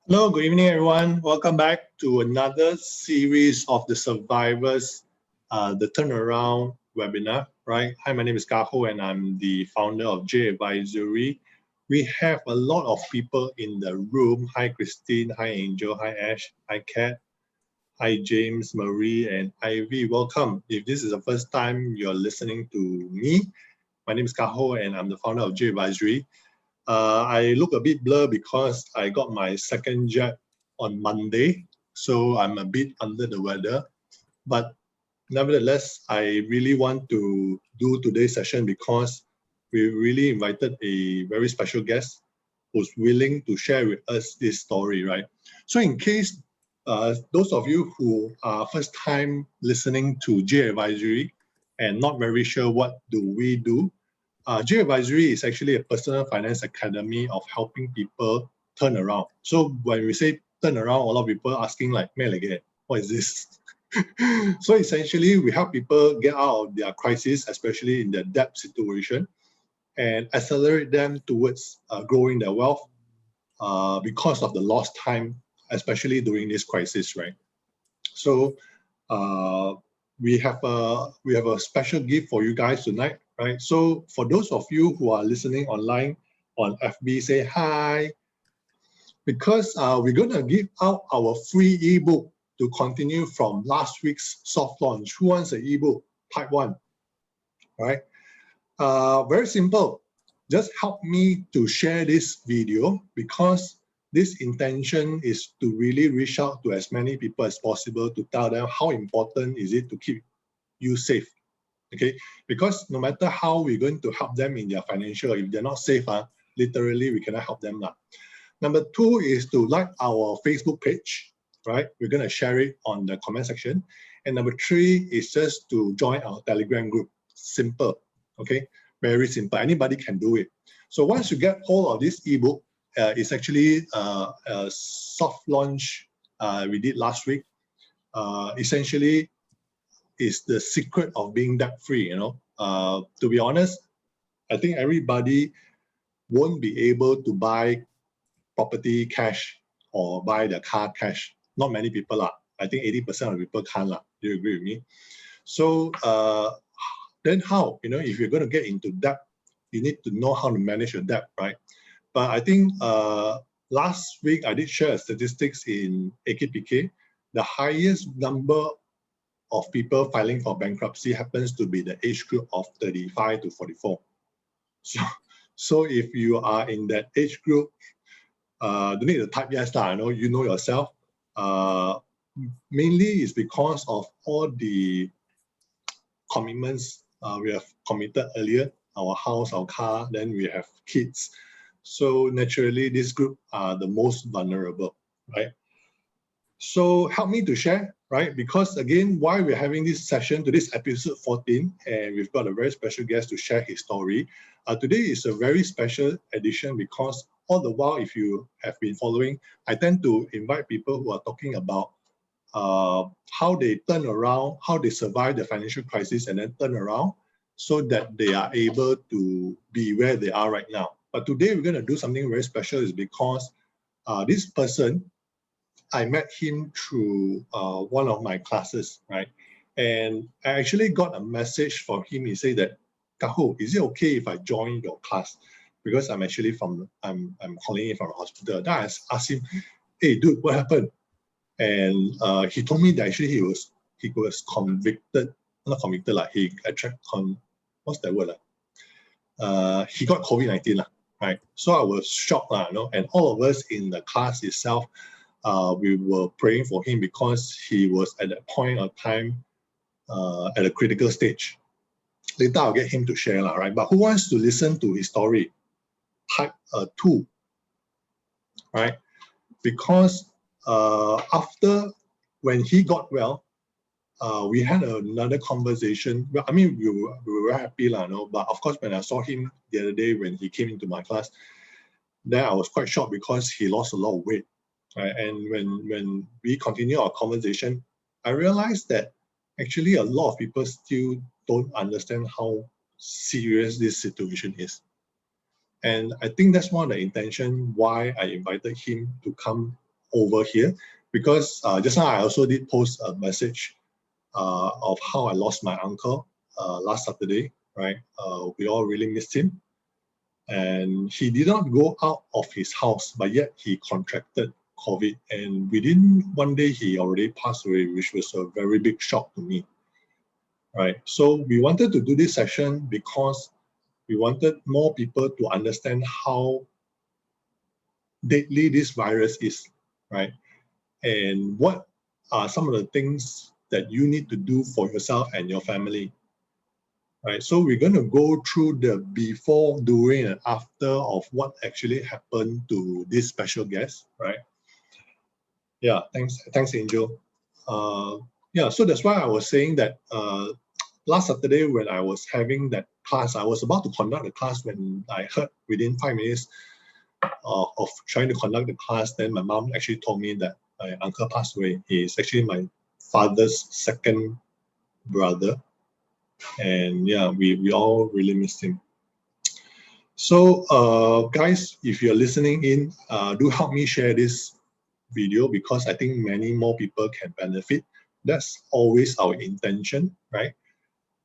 Hello, good evening, everyone. Welcome back to another series of the Survivors, the Turnaround webinar, right? Hi, my name is Kaho, and I'm the founder of J Advisory. We have a lot of people in the room. Hi, Christine. Hi, Angel. Hi, Ash. Hi, Kat. Hi, James, Marie, and Ivy. Welcome. If this is the first time you're listening to me, my name is Kaho, and I'm the founder of J Advisory. I look a bit blur because I got my second jab on Monday, so I'm a bit under the weather. But nevertheless, I really want to do today's session because we really invited a very special guest who's willing to share with us this story, right? So in case those of you who are first time listening to J Advisory and not very sure what do we do, J Advisory is actually a personal finance academy of helping people turn around. So when we say turn around, a lot of people are asking like, man, again, what is this? So essentially, we help people get out of their crisis, especially in their debt situation, and accelerate them towards growing their wealth because of the lost time, especially during this crisis, right? So uh, we have a special gift for you guys tonight, right? So for those of you who are listening online on FB, say hi, because we're going to give out our free ebook to continue from last week's soft launch. Who wants an ebook? Type 1, right? Very simple. Just help me to share this video because this intention is to really reach out to as many people as possible to tell them how important is it to keep you safe. Okay, because no matter how we're going to help them in their financial, if they're not safe, literally we cannot help them. Number 2 is to like our Facebook page, right? We're going to share it on the comment section. And number 3 is just to join our Telegram group. Simple, okay? Very simple. Anybody can do it. So once you get hold of this ebook, it's actually a soft launch we did last week. Essentially, is the secret of being debt free. To be honest, I think everybody won't be able to buy property cash or buy the car cash. Not many people are. I think 80% of people can't. Do you agree with me? So then how? If you're going to get into debt, you need to know how to manage your debt, right? But I think last week I did share statistics in AKPK. The highest number of people filing for bankruptcy happens to be the age group of 35 to 44. So if you are in that age group, don't need to type yes, I know you know yourself. Mainly is because of all the commitments we have committed earlier, our house, our car, then we have kids. So naturally, this group are the most vulnerable, right? So help me to share, right? Because again, why we're having this session, today's episode 14, and we've got a very special guest to share his story. Today is a very special edition because all the while, if you have been following, I tend to invite people who are talking about how they turn around, how they survive the financial crisis and then turn around so that they are able to be where they are right now. But today we're going to do something very special is because this person, I met him through one of my classes, right? And I actually got a message from him. He said that, Kaho, is it okay if I join your class? Because I'm actually I'm calling in from the hospital. Then I asked him, hey, dude, what happened? And he told me that actually he was convicted, not convicted, like what's that word? He got COVID-19, right? So I was shocked, and all of us in the class itself, we were praying for him because he was at that point of time at a critical stage. Later, I'll get him to share, right? But who wants to listen to his story? Type 2, right? Because after when he got well, we had another conversation. Well, I mean, we were happy, but of course, when I saw him the other day when he came into my class, then I was quite shocked because he lost a lot of weight. Right? And when we continue our conversation, I realized that actually a lot of people still don't understand how serious this situation is. And I think that's one of the intention why I invited him to come over here because just now I also did post a message of how I lost my uncle last Saturday, right? We all really missed him. And he did not go out of his house, but yet he contracted COVID. And within one day, he already passed away, which was a very big shock to me, right? So we wanted to do this session because we wanted more people to understand how deadly this virus is, right? And what are some of the things that you need to do for yourself and your family, right? So we're going to go through the before, during, and after of what actually happened to this special guest, right? Yeah, thanks, Angel. Yeah, so that's why I was saying that last Saturday when I was having that class, I was about to conduct the class when I heard within 5 minutes of trying to conduct the class, then my mom actually told me that my uncle passed away. He is actually my father's second brother. And yeah, we all really missed him. So guys, if you're listening in, do help me share this video because I think many more people can benefit. That's always our intention, right?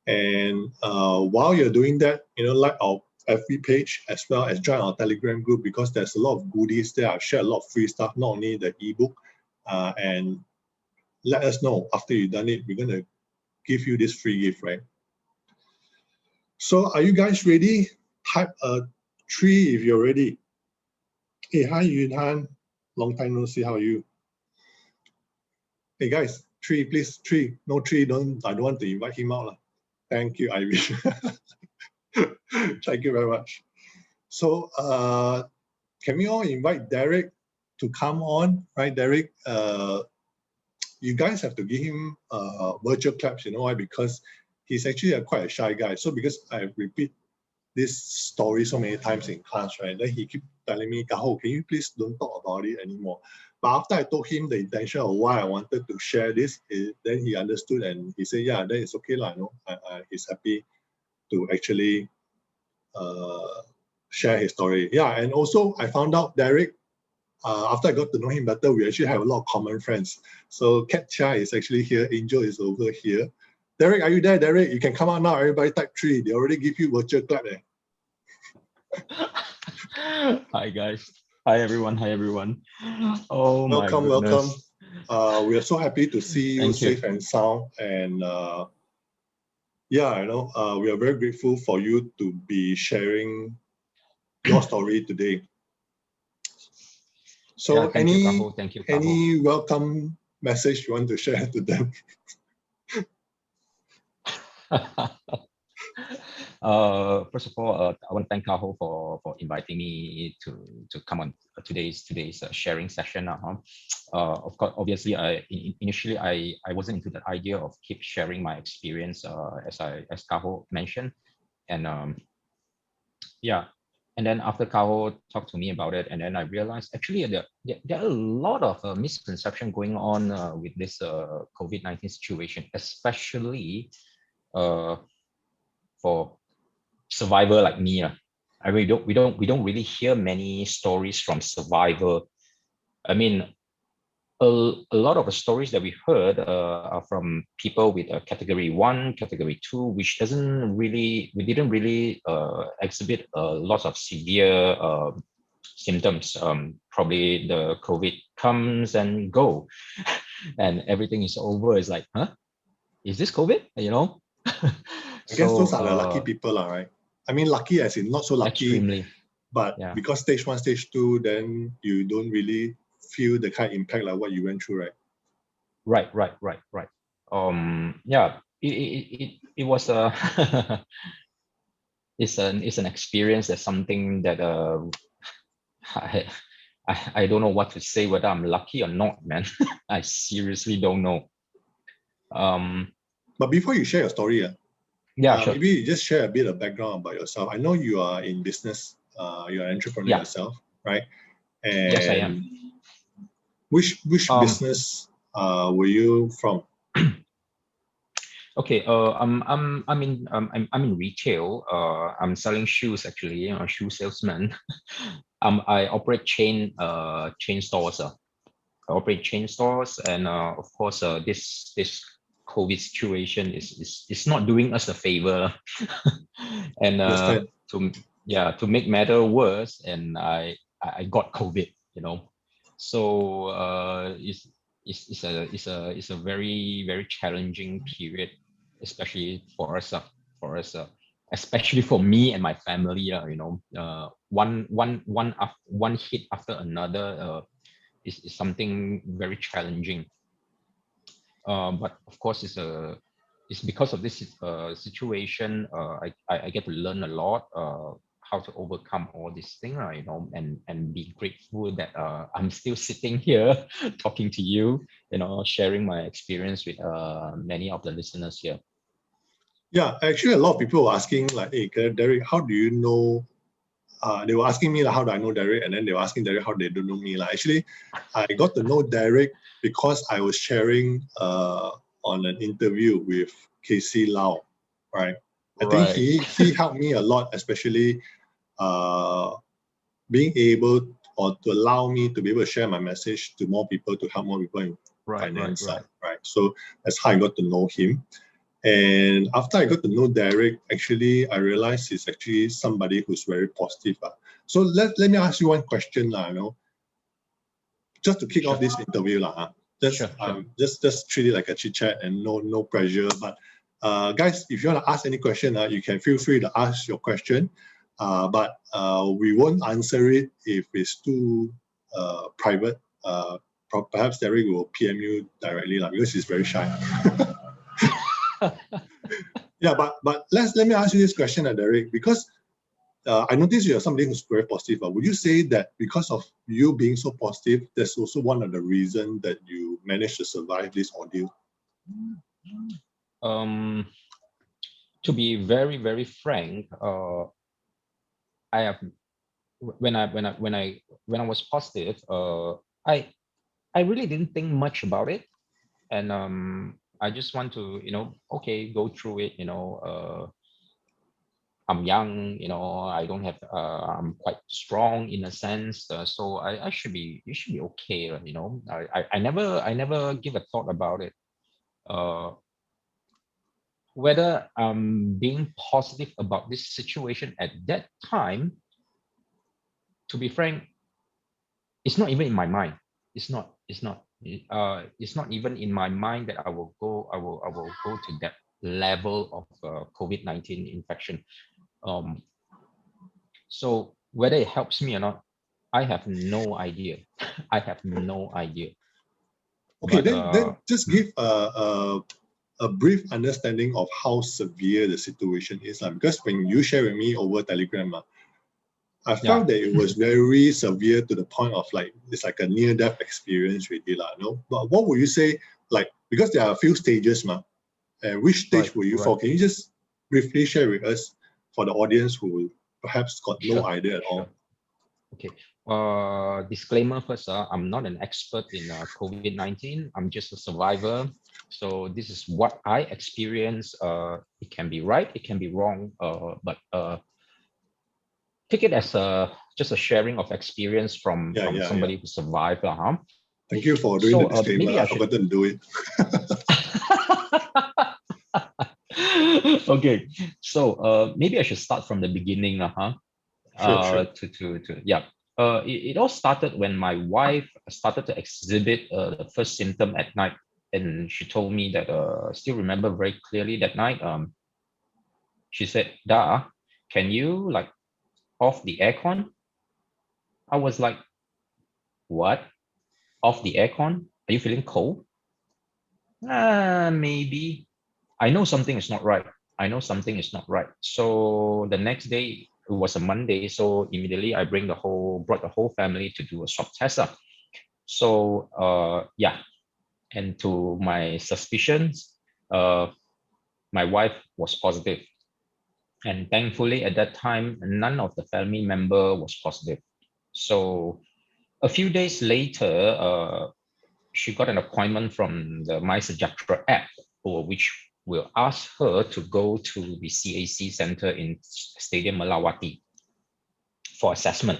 And while you're doing that, like our FB page as well as join our Telegram group because there's a lot of goodies there. I've shared a lot of free stuff, not only the ebook, and let us know after you've done it. We're going to give you this free gift, right? So are you guys ready? Type a 3 if you're ready. Hey, hi Yun Han. Long time no see. How are you? Hey guys, 3 please. 3. No 3. I don't want to invite him out. Thank you, Ivy. Thank you very much. So can we all invite Derrick to come on, right? Derrick, you guys have to give him virtual claps, you know why? Because he's actually quite a shy guy. So because I repeat this story so many times in class, right? Then he keep telling me, Kaho, can you please don't talk about it anymore? But after I told him the intention of why I wanted to share this, then he understood and he said, yeah, then it's okay. He's happy to actually share his story. Yeah, and also I found out Derrick, after I got to know him better, we actually have a lot of common friends. So Kat Chia is actually here, Angel is over here. Derrick, are you there, Derrick? You can come out now. Everybody type 3. They already give you virtual clap there. Hi guys. Hi everyone. Hi everyone. Oh welcome, my goodness. Welcome. We are so happy to see you safe and sound. And yeah, we are very grateful for you to be sharing your story today. So yeah, thank you, Kaho. Any welcome message you want to share to them? First of all, I want to thank Kaho for inviting me to come on today's sharing session. Of course, obviously, initially I wasn't into the idea of keep sharing my experience as Kaho mentioned, and yeah. And then after Kao talked to me about it, and then I realized actually there are a lot of misconception going on with this COVID-19 situation, especially for survivor like me. I really we don't really hear many stories from survivor. I mean, a lot of the stories that we heard are from people with a category 1, category 2, which didn't really exhibit lots of severe symptoms. Probably the COVID comes and go, and everything is over. It's like, huh? Is this COVID? I guess those are the lucky people, right? I mean, lucky as in not so lucky, extremely. But yeah, because stage 1, stage 2, then you don't really feel the kind of impact like what you went through, right? Right. Yeah, it was a it's an experience. That's something that I don't know what to say, whether I'm lucky or not, man. I seriously don't know. But before you share your story, sure. Maybe you just share a bit of background about yourself. I know you are in business. You're an entrepreneur yourself, right? And yes, I am. Which business were you from? Okay, I'm in retail. I'm selling shoes actually. Shoe salesman. I operate chain stores. operate chain stores, and of course, this COVID situation is not doing us a favor. And Understand. to make matter worse, and I got COVID, so it's a very challenging period, especially for us, for us, especially for me and my family, one hit after another is something very challenging. But of course, it's because of this situation. I get to learn a lot how to overcome all these things, and be grateful that I'm still sitting here talking to you, sharing my experience with many of the listeners here. Yeah, actually, a lot of people were asking like, "Hey, Derrick, how do you know?" They were asking me like, how do I know Derrick? And then they were asking Derrick how they don't know me. Like, actually, I got to know Derrick because I was sharing on an interview with Casey Lau, right? I think he helped me a lot, especially being able or to allow me to be able to share my message to more people, to help more people in finance side, right? So that's how I got to know him. And after I got to know Derrick, actually, I realized he's actually somebody who's very positive. So let me ask you one question, just to kick off this interview. Just treat it like a chit chat and no pressure. But guys, if you want to ask any question, you can feel free to ask your question. But we won't answer it if it's too private. Perhaps Derrick will PM you directly because he's very shy. Yeah, but let me ask you this question, Derrick, because I noticed you're somebody who's very positive. Would you say that because of you being so positive, that's also one of the reasons that you managed to survive this ordeal? To be very frank, I have when I was positive, I really didn't think much about it, and I just want to go through it. I'm young, I don't have I'm quite strong in a sense, so it should be okay. I never give a thought about it, whether I'm being positive about this situation at that time. To be frank, it's not even in my mind. It's not even in my mind that I will go to that level of COVID-19 infection. So whether it helps me or not, I have no idea. I have no idea. Okay, then just give a brief understanding of how severe the situation is. Because when you share with me over Telegram, I felt that it was very severe to the point of it's like a near-death experience really. But what would you say, because there are a few stages, which stage were you for? Can you just briefly share with us for the audience who perhaps got no idea at all? Okay. Disclaimer first, I'm not an expert in COVID-19. I'm just a survivor. So this is what I experienced. It can be right, it can be wrong, but take it as just a sharing of experience from somebody who survived. Thank you for doing the disclaimer. I forgot to do it. Okay, so maybe I should start from the beginning. Sure. It all started when my wife started to exhibit the first symptom at night, and she told me that I still remember very clearly that night. She said, "Da, can you off the aircon?" I was like, "What? Off the aircon? Are you feeling cold?" Maybe. I know something is not right. So the next day, it was a Monday, so immediately I brought the whole family to do a swab test. So and to my suspicions, my wife was positive, and thankfully at that time none of the family member was positive. So a few days later, she got an appointment from the MySejahtera app, which will ask her to go to the CAC center in Stadium Melawati for assessment.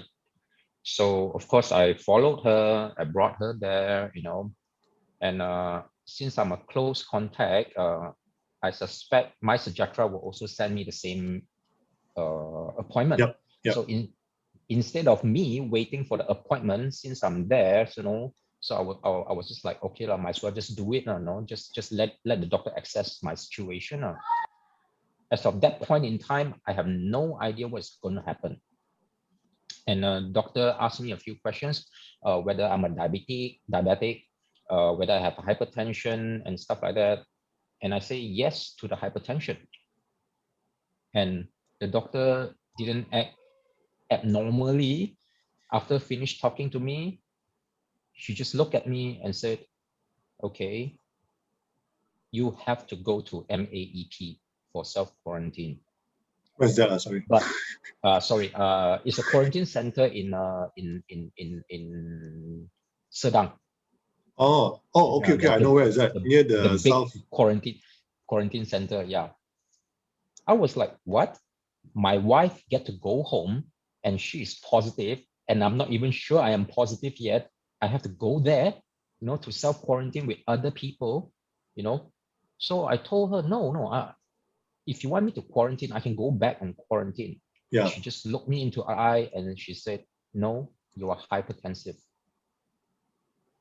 So of course I followed her, I brought her there, and since I'm a close contact, I suspect my Sajatra will also send me the same appointment. Yep. So instead of me waiting for the appointment, since I'm there, so I was just like, okay, might as well just do it, just let the doctor assess my situation. As of that point in time, I have no idea what's going to happen. And the doctor asked me a few questions, whether I'm a diabetic, whether I have hypertension and stuff like that. And I say yes to the hypertension. And the doctor didn't act abnormally. After finished talking to me, she just looked at me and said, okay, you have to go to MAEP for self-quarantine. Where's that? Sorry. But it's a quarantine center in Sedang. Okay. I know where is that. Near the big south quarantine center. Yeah. I was like, what? My wife get to go home and she's positive, and I'm not even sure I am positive yet. I have to go there, to self-quarantine with other people, So I told her, no, if you want me to quarantine, I can go back and quarantine. Yeah. She just looked me into her eye and she said, no, you are hypertensive.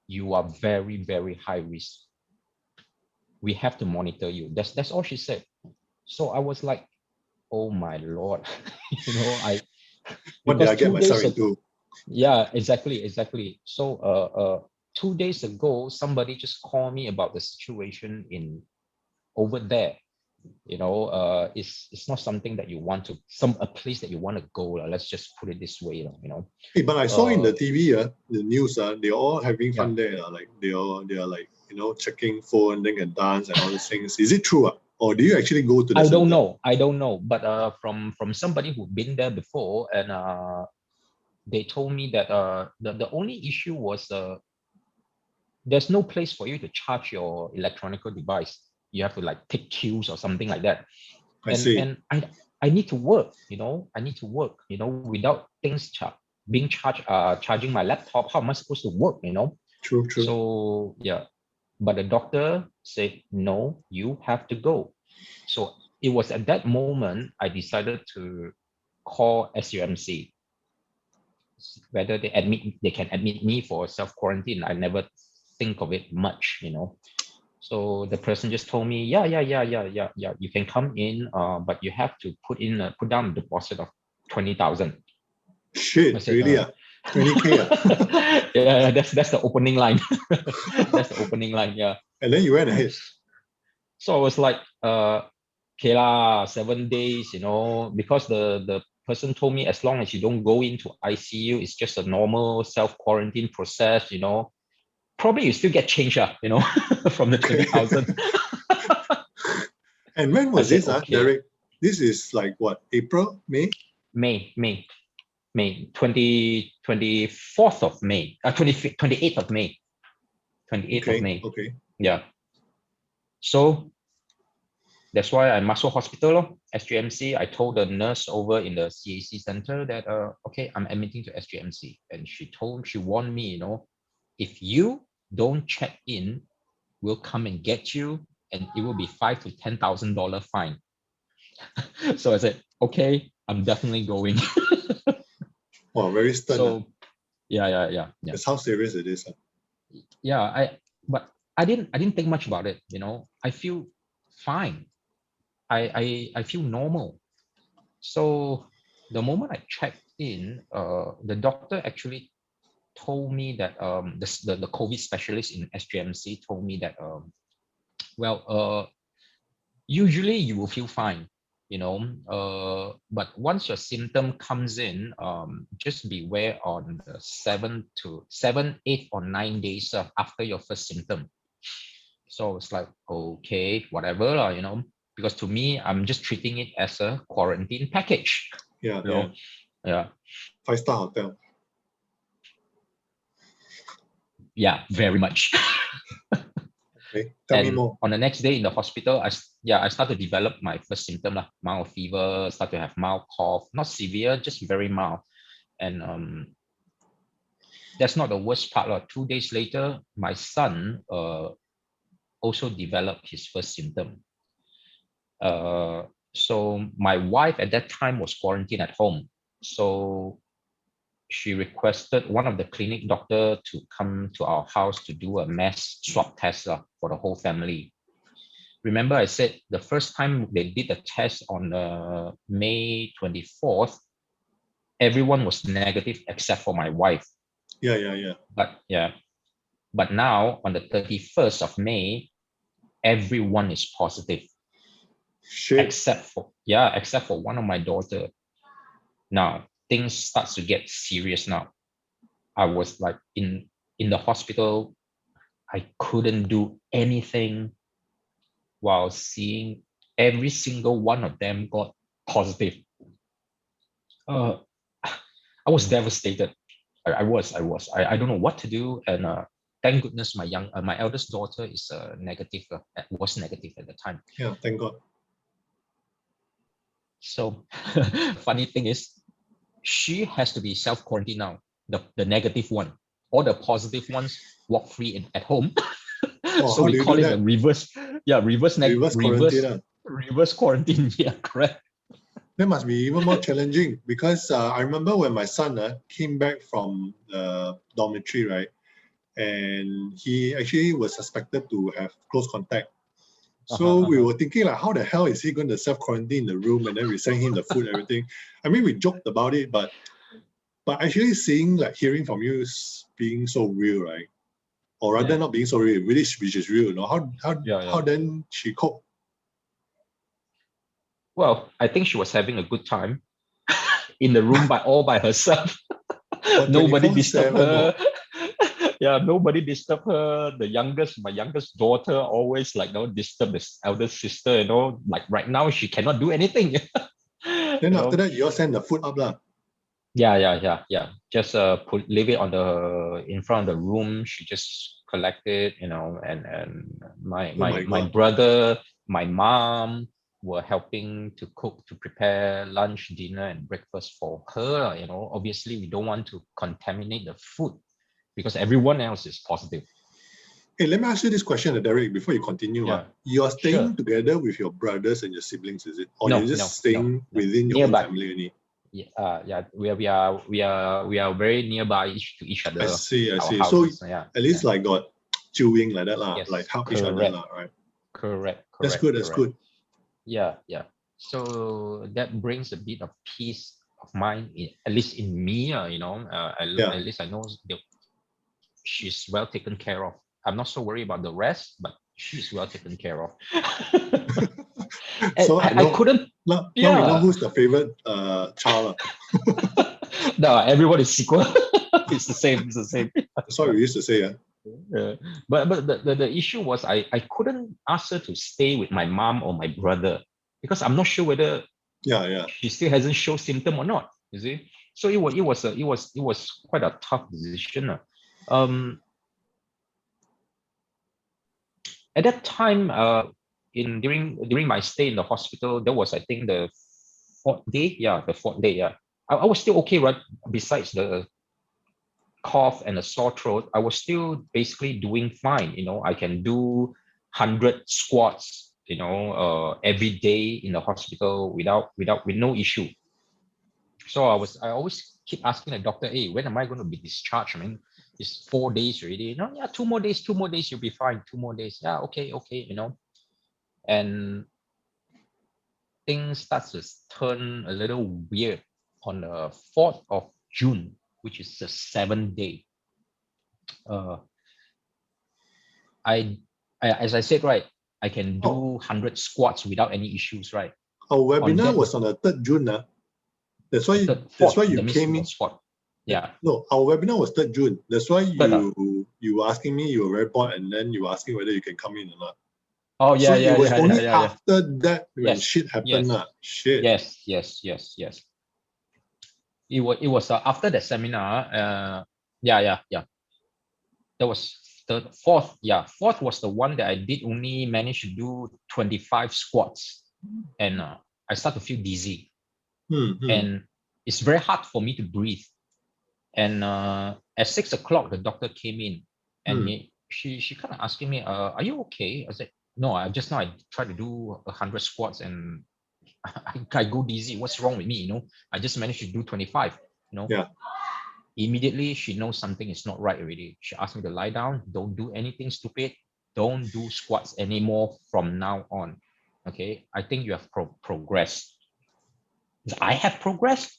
You are very, very high risk. We have to monitor you. That's all she said. So I was like, oh my Lord, what did I get myself into? Yeah, exactly. So 2 days ago, somebody just called me about the situation over there. It's not something that you want to, a place that you want to go. Let's just put it this way, Hey, but I saw in the TV, the news, they're all having fun there. Like they are like, checking phone, they can dance and all these things. Is it true? Or do you actually go to the I center? don't know. But from somebody who've been there before, and they told me that the only issue was there's no place for you to charge your electronic device. You have to like take queues or something like that. I see. And I need to work, I need to work, without things being charged, charging my laptop. How am I supposed to work, True. So yeah, but the doctor said, no, you have to go. So it was at that moment I decided to call SUMC, whether they can admit me for self-quarantine. I never think of it much, So the person just told me, yeah, you can come in, but you have to put down a deposit of 20,000. Shit, said, really? 20K? Yeah, that's the opening line. That's the opening line, yeah. And then you went ahead. So I was like, okay lah, 7 days, because the person told me as long as you don't go into ICU, it's just a normal self-quarantine process, probably you still get change, from the 20,000. And when was this, Derrick? This is like what, April, May? May, 24th of May, 28th of May. 28th of May. Okay. Yeah. So that's why I masuk hospital, SGMC. I told the nurse over in the CAC center that, okay, I'm admitting to SGMC. And she warned me, if you don't check in, we'll come and get you, and it will be $5,000 to $10,000 fine. So I said, okay, I'm definitely going. Wow, very stern. So yeah. That's how serious it is. Yeah, but I didn't think much about it. I feel fine. I feel normal. So the moment I checked in, the doctor actually told me that the COVID specialist in SGMC told me that usually you will feel fine, but once your symptom comes in, just beware on the 7, 8 or 9 days after your first symptom. So it's like, okay, whatever, because to me, I'm just treating it as a quarantine package. Yeah. 5-star hotel. Yeah, very much. Okay, tell me more. On the next day in the hospital, I start to develop my first symptom, mild fever, start to have mild cough, not severe, just very mild. And that's not the worst part. 2 days later, my son also developed his first symptom. So my wife at that time was quarantined at home. So she requested one of the clinic doctor to come to our house to do a mass swab test for the whole family. Remember, I said the first time they did the test on May 24th, everyone was negative except for my wife. Yeah. But now on the 31st of May, everyone is positive. Shit. Except for one of my daughter. Now things starts to get serious now. I was like in the hospital. I couldn't do anything while seeing every single one of them got positive. I was devastated. I don't know what to do. And thank goodness my eldest daughter is negative, was negative at the time. Yeah, thank God. So funny thing is, she has to be self-quarantined now, the negative one. All the positive ones walk free at home. So we call it a reverse quarantine. Yeah, correct. That must be even more challenging because I remember when my son came back from the dormitory, right? And he actually was suspected to have close contact. So we were thinking like, how the hell is he going to self-quarantine in the room? And then we sent him the food and everything. I mean, we joked about it, but actually hearing from you is being so real, right? Or rather not being so real, really, which is real. How then she cope? Well, I think she was having a good time in the room all by herself. Nobody disturbed her. Nobody disturbed her. My youngest daughter always disturb the elder sister, like right now she cannot do anything. Then after that, you all send the food up lah. Yeah. Just leave it in front of the room. She just collect it, and my brother, my mom were helping to prepare lunch, dinner, and breakfast for her. Obviously we don't want to contaminate the food because everyone else is positive. Hey, let me ask you this question, Derrick, before you continue. You are staying together with your brothers and your siblings, is it? Or you're just staying within your own family only? We are very nearby to each other. I see. So at least got chewing like that, like help each other, right? Correct. That's good. Yeah. So that brings a bit of peace of mind, at least in me. At least I know she's well taken care of. I'm not so worried about the rest, but she's well taken care of. So I couldn't. Now we know who's the favorite child. No, everyone is equal. It's the same. That's what we used to say. But the issue was I couldn't ask her to stay with my mom or my brother because I'm not sure whether she still hasn't shown symptom or not. You see, so it was quite a tough decision. At that time, during my stay in the hospital, that was I think the fourth day. I was still okay, right? Besides the cough and a sore throat, I was still basically doing fine. I can do 100 squats, every day in the hospital with no issue. So I always keep asking the doctor, hey, when am I going to be discharged? I mean, it's 4 days already. 2 more days, you'll be fine. 2 more days. Yeah, okay. And things starts to turn a little weird on the 4th of June, which is the 7th day. As I said, right, I can do 100 squats without any issues, right? Our webinar was on the 3rd June. That's why you came in. Spot. Yeah. No, our webinar was 3rd June. That's why you were asking me, you were very bored, and then you were asking whether you can come in or not. Oh, yeah, so it was only after that when shit happened. Shit. Yes. It was after the seminar. Yeah. That was the 4th. Yeah, 4th was the one that I did only manage to do 25 squats, and I start to feel dizzy, and it's very hard for me to breathe. And At 6 o'clock, the doctor came in, and she kind of asking me, "Are you okay?" I said, "No, I just now I tried to do 100 squats and I go dizzy. What's wrong with me? I just managed to do 25. Yeah. Immediately she knows something is not right already. She asked me to lie down. Don't do anything stupid. Don't do squats anymore from now on. Okay, I think you have progressed. I have progressed.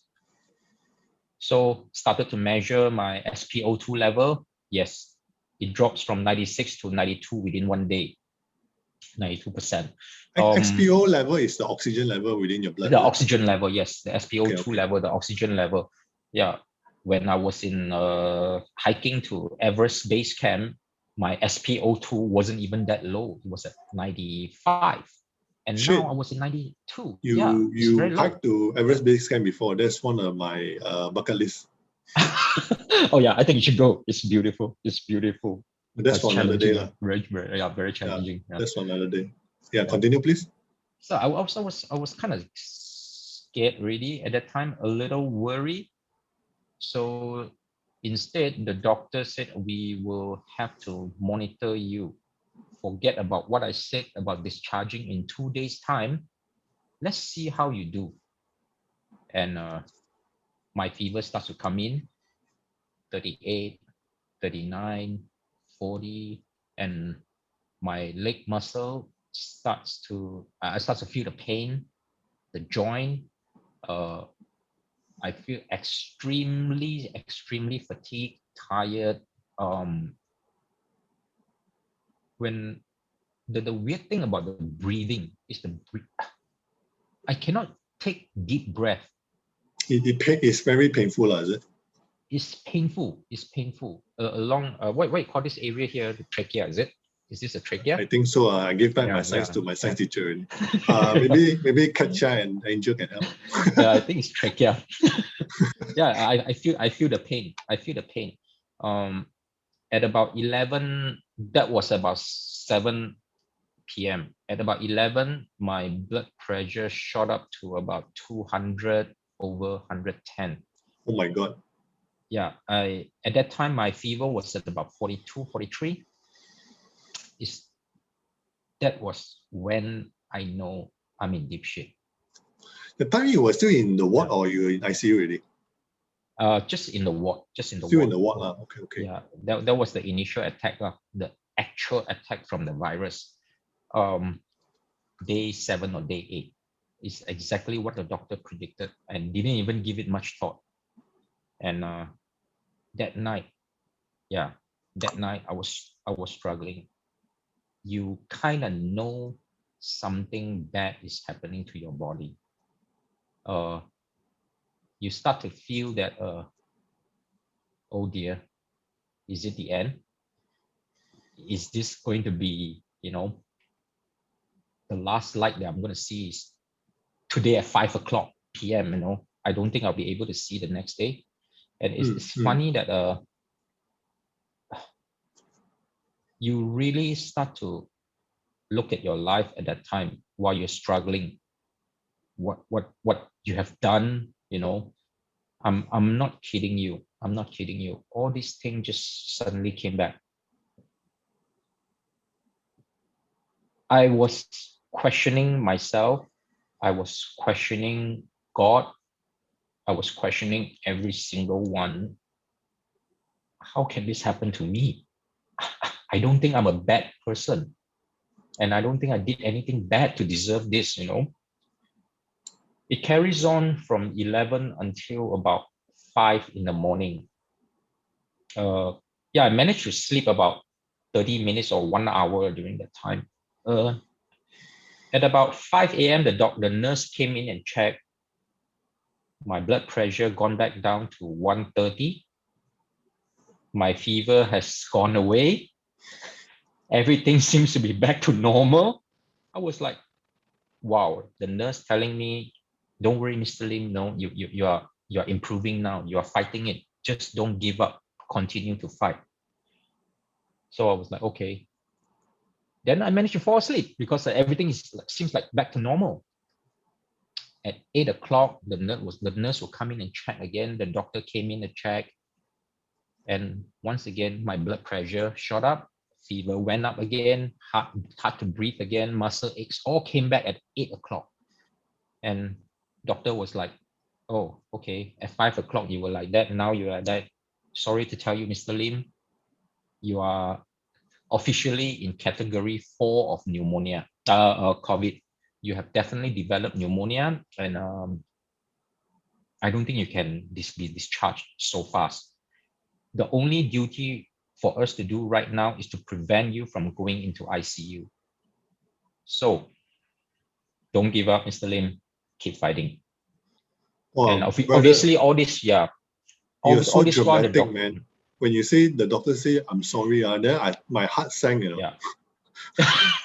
So started to measure my SpO2 level. Yes, it drops from 96 to 92 within 1 day. 92%. XPO level is the oxygen level within your blood. The oxygen level, yes. The SpO2 okay. level, the oxygen level. Yeah. When I was in hiking to Everest Base Camp, my SpO2 wasn't even that low. It was at 95. And Shit. now I was in 92. You hiked to Everest Base Camp before. That's one of my bucket lists. Oh yeah, I think you should go. It's beautiful. It's beautiful. That's for another day. Very challenging. Yeah, that's for another day. Yeah, continue please. So I was kind of scared really at that time, a little worried. So instead, the doctor said, we will have to monitor you. Forget about what I said about discharging in 2 days' time. Let's see how you do. And my fever starts to come in, 38, 39, 40, and my leg muscle starts to, I start to feel the pain, the joint. I feel extremely fatigued, tired. When the weird thing about the breathing is I cannot take deep breath. It's very painful, is it? It's painful. It's painful. Along what you call this area here, the trachea, is it? Is this a trachea? I think so. I gave back my science to my science teacher. Maybe Katja and Angel can help. Yeah, I think it's trachea. Yeah, I feel the pain. I feel the pain. At about 11, that was about 7 p.m. At about 11, my blood pressure shot up to about 200 over 110. Oh my God. Yeah, at that time, my fever was at about 42, 43. That was when I know I'm in deep shit. The time you were still in the ward, or you were in ICU already? Just in the ward. Still in the ward. Okay. Yeah, that was the initial attack, the actual attack from the virus. Day 7 or day 8 is exactly what the doctor predicted and didn't even give it much thought. And that night I was struggling. You kind of know something bad is happening to your body. You start to feel that, oh dear, is it the end? Is this going to be, the last light that I'm going to see is today at 5 o'clock p.m. I don't think I'll be able to see the next day. And it's funny that you really start to look at your life at that time while you're struggling. What you have done, I'm not kidding you. I'm not kidding you. All these things just suddenly came back. I was questioning myself. I was questioning God. I was questioning every single one. How can this happen to me? I don't think I'm a bad person. And I don't think I did anything bad to deserve this, It carries on from 11 until about 5 in the morning. I managed to sleep about 30 minutes or 1 hour during that time. At about 5 a.m., the nurse came in and checked. My blood pressure gone back down to 130. My fever has gone away. Everything seems to be back to normal. I was like, wow, the nurse telling me, don't worry, Mr. Lim, no, you are improving now. You are fighting it. Just don't give up. Continue to fight. So I was like, okay. Then I managed to fall asleep because everything seems like back to normal. At 8 o'clock, the nurse will come in and check again. The doctor came in to check. And once again, my blood pressure shot up, fever went up again, hard to breathe again, muscle aches, all came back at 8 o'clock. And doctor was like, oh, okay, at 5 o'clock you were like that, now you are like that. Sorry to tell you, Mr. Lim, you are officially in category 4 of pneumonia, COVID. You have definitely developed pneumonia, and I don't think you can be discharged so fast. The only duty for us to do right now is to prevent you from going into ICU. So don't give up, Mr. Lim. Keep fighting. Wow, And brother, obviously, all this, yeah, you're so all this while the dramatic, man. When you say the doctor say I'm sorry, then my heart sank, you know.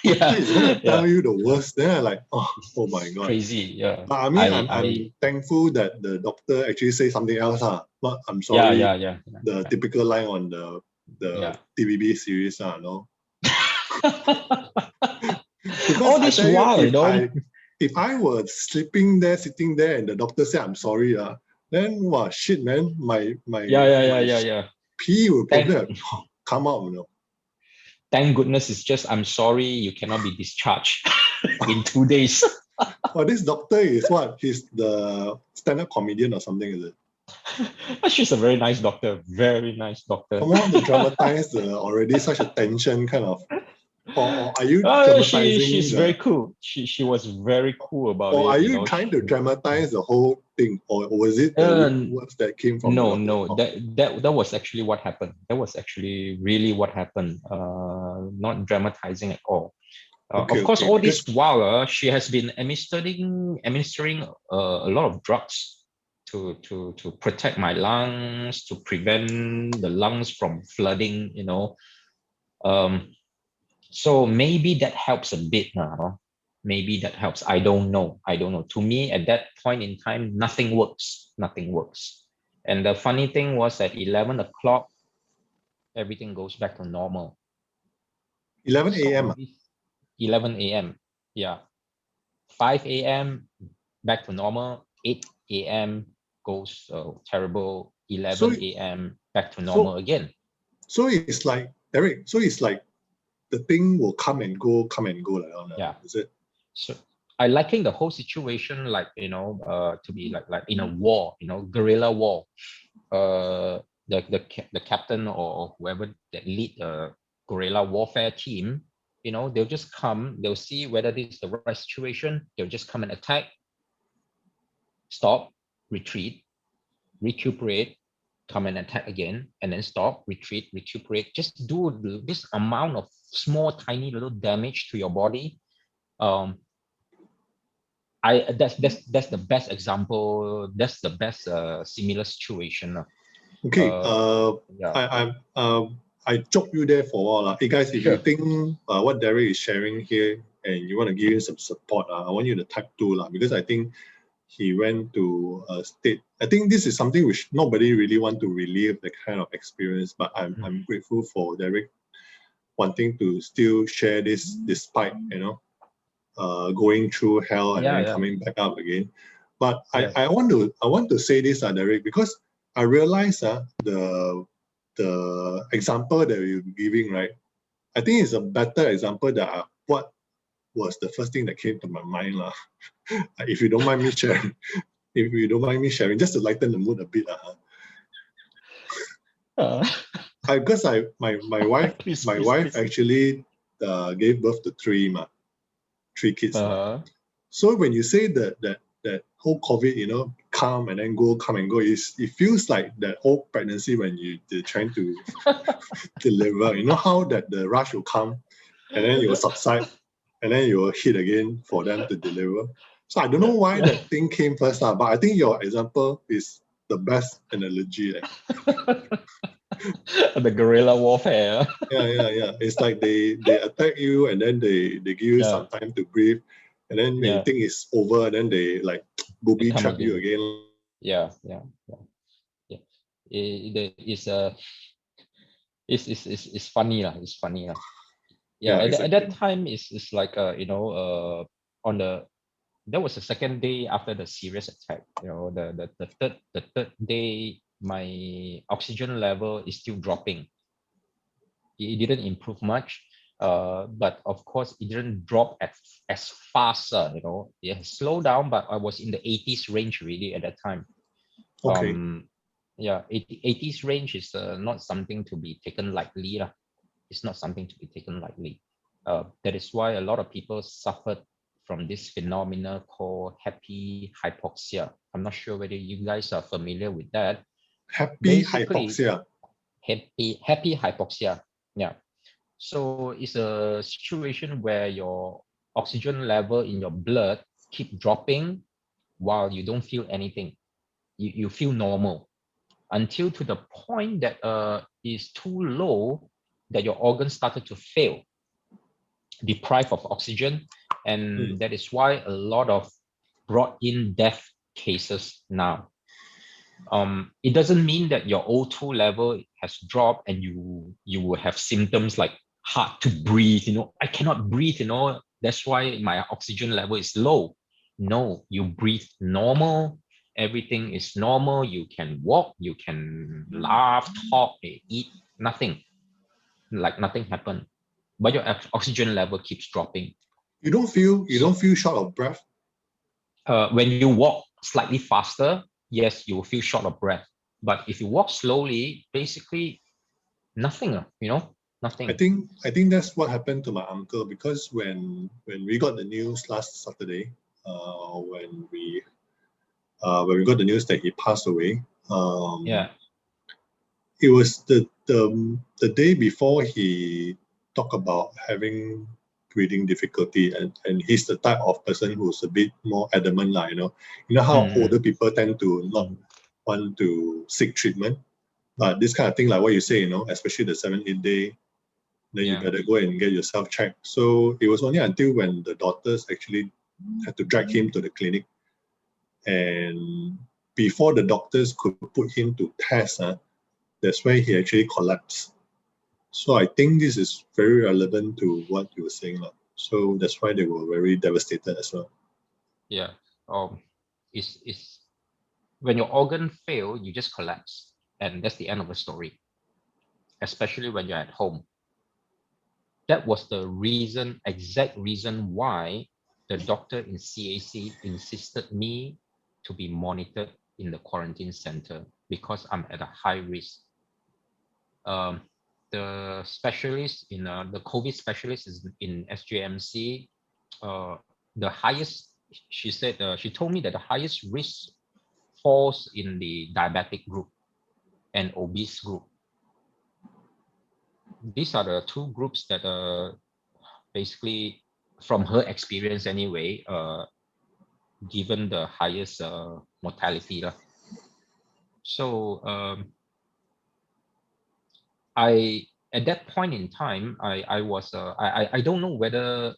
yeah, Doctor is gonna tell yeah, you the worst. Then I like, oh my it's god. crazy, yeah. But I mean, I'm thankful that the doctor actually say something else. Not I'm sorry. Yeah. The typical line on the TVB series, no. Because all I this tell you, while, you know, if I were sitting there and the doctor said I'm sorry, then wow shit, man, my yeah. pee will probably have Thank, come out, you know. thank goodness it's just I'm sorry you cannot be discharged in 2 days. Well, this doctor is what? He's the stand-up comedian or something, is it? She's a very nice doctor, very nice doctor. Come on to dramatize already such a tension kind of. Or are you She's very cool. She was very cool about it. Or are you know, trying to dramatize the whole thing, or was it the words that came from? No. That was actually what happened. That was actually really what happened. Not dramatizing at all. Of course, all this while she has been administering a lot of drugs to protect my lungs, to prevent the lungs from flooding. You know, so maybe that helps a bit now. Maybe that helps. I don't know. To me, at that point in time, nothing works. And the funny thing was at 11 o'clock, everything goes back to normal. 11 a.m. 11 a.m. Yeah. 5 a.m. back to normal. 8 a.m. goes terrible. 11 a.m. back to normal again. So it's like, Derrick, the thing will come and go like that. Yeah. Is it? So I liking the whole situation like, you know, to be like in a war, you know, guerrilla war. The captain or whoever that lead the guerrilla warfare team, you know, they'll just come, they'll see whether this is the right situation, they'll just come and attack, stop, retreat, recuperate, come and attack again, and then stop, retreat, recuperate. Just do this amount of small, tiny little damage to your body. That's the best example. That's the best similar situation. Okay. Yeah. I choke you there for a while. Hey guys, if you think what Derrick is sharing here and you want to give him some support, I want you to type 2 because I think he went to a state. I think this is something which nobody really want to relive the kind of experience, but I'm grateful for Derrick wanting to still share this despite, you know, going through hell and then coming back up again. But I want to say this, Derrick, because I realize the example that you're giving, right? I think it's a better example that what was the first thing that came to my mind, if you don't mind me sharing. If you don't mind me sharing, just to lighten the mood a bit, because my wife wife actually gave birth to 3 kids. So when you say that whole COVID, you know, come and go, it feels like that whole pregnancy when you're trying to deliver. You know how that the rush will come and then it will subside and then you will hit again for them to deliver. So I don't know why that thing came first, but I think your example is the best analogy. The guerrilla warfare. Yeah. It's like they attack you and then they give you some time to breathe. And then when you think it's over, then they like booby trap you again. Yeah. It's funny lah. It's funny lah. Yeah. At that time, it's like you know, that was the second day after the serious attack. You know, the third day my oxygen level is still dropping. It didn't improve much, but of course it didn't drop as fast. It slowed down, but I was in the 80s range really at that time. Okay. Yeah, 80s range is not something to be taken lightly. It's not something to be taken lightly. That is why a lot of people suffered from this phenomena called happy hypoxia. I'm not sure whether you guys are familiar with that. Happy Basically, hypoxia. happy hypoxia. Yeah. So it's a situation where your oxygen level in your blood keep dropping while you don't feel anything. You feel normal until to the point that is too low that your organs started to fail, deprived of oxygen, and that is why a lot of brought in death cases now. It doesn't mean that your O2 level has dropped and you will have symptoms like hard to breathe. I cannot breathe. That's why my oxygen level is low. No, you breathe normal. Everything is normal. You can walk. You can laugh, talk, eat. Nothing, like nothing happened. But your oxygen level keeps dropping. You don't feel short of breath? When you walk slightly faster, yes, you will feel short of breath. But if you walk slowly, basically nothing, nothing. I think that's what happened to my uncle, because when we got the news last Saturday, when we got the news that he passed away, Yeah. it was the day before he talked about having breathing difficulty, and he's the type of person who's a bit more adamant, you know how older people tend to not want to seek treatment, but this kind of thing, like what you say, especially the 7-8 day, then you better go and get yourself checked. So it was only until when the doctors actually had to drag him to the clinic, and before the doctors could put him to test, that's where he actually collapsed. So I think this is very relevant to what you were saying. So that's why they were very devastated as well. Yeah. It's when your organ fail, you just collapse. And that's the end of the story. Especially when you're at home. That was the exact reason why the doctor in CAC insisted me to be monitored in the quarantine center, because I'm at a high risk. The specialist in the COVID specialist is in SJMC. The highest, she said, she told me that the highest risk falls in the diabetic group and obese group. These are the two groups that basically, from her experience anyway, given the highest mortality. So at that point in time, I was I don't know whether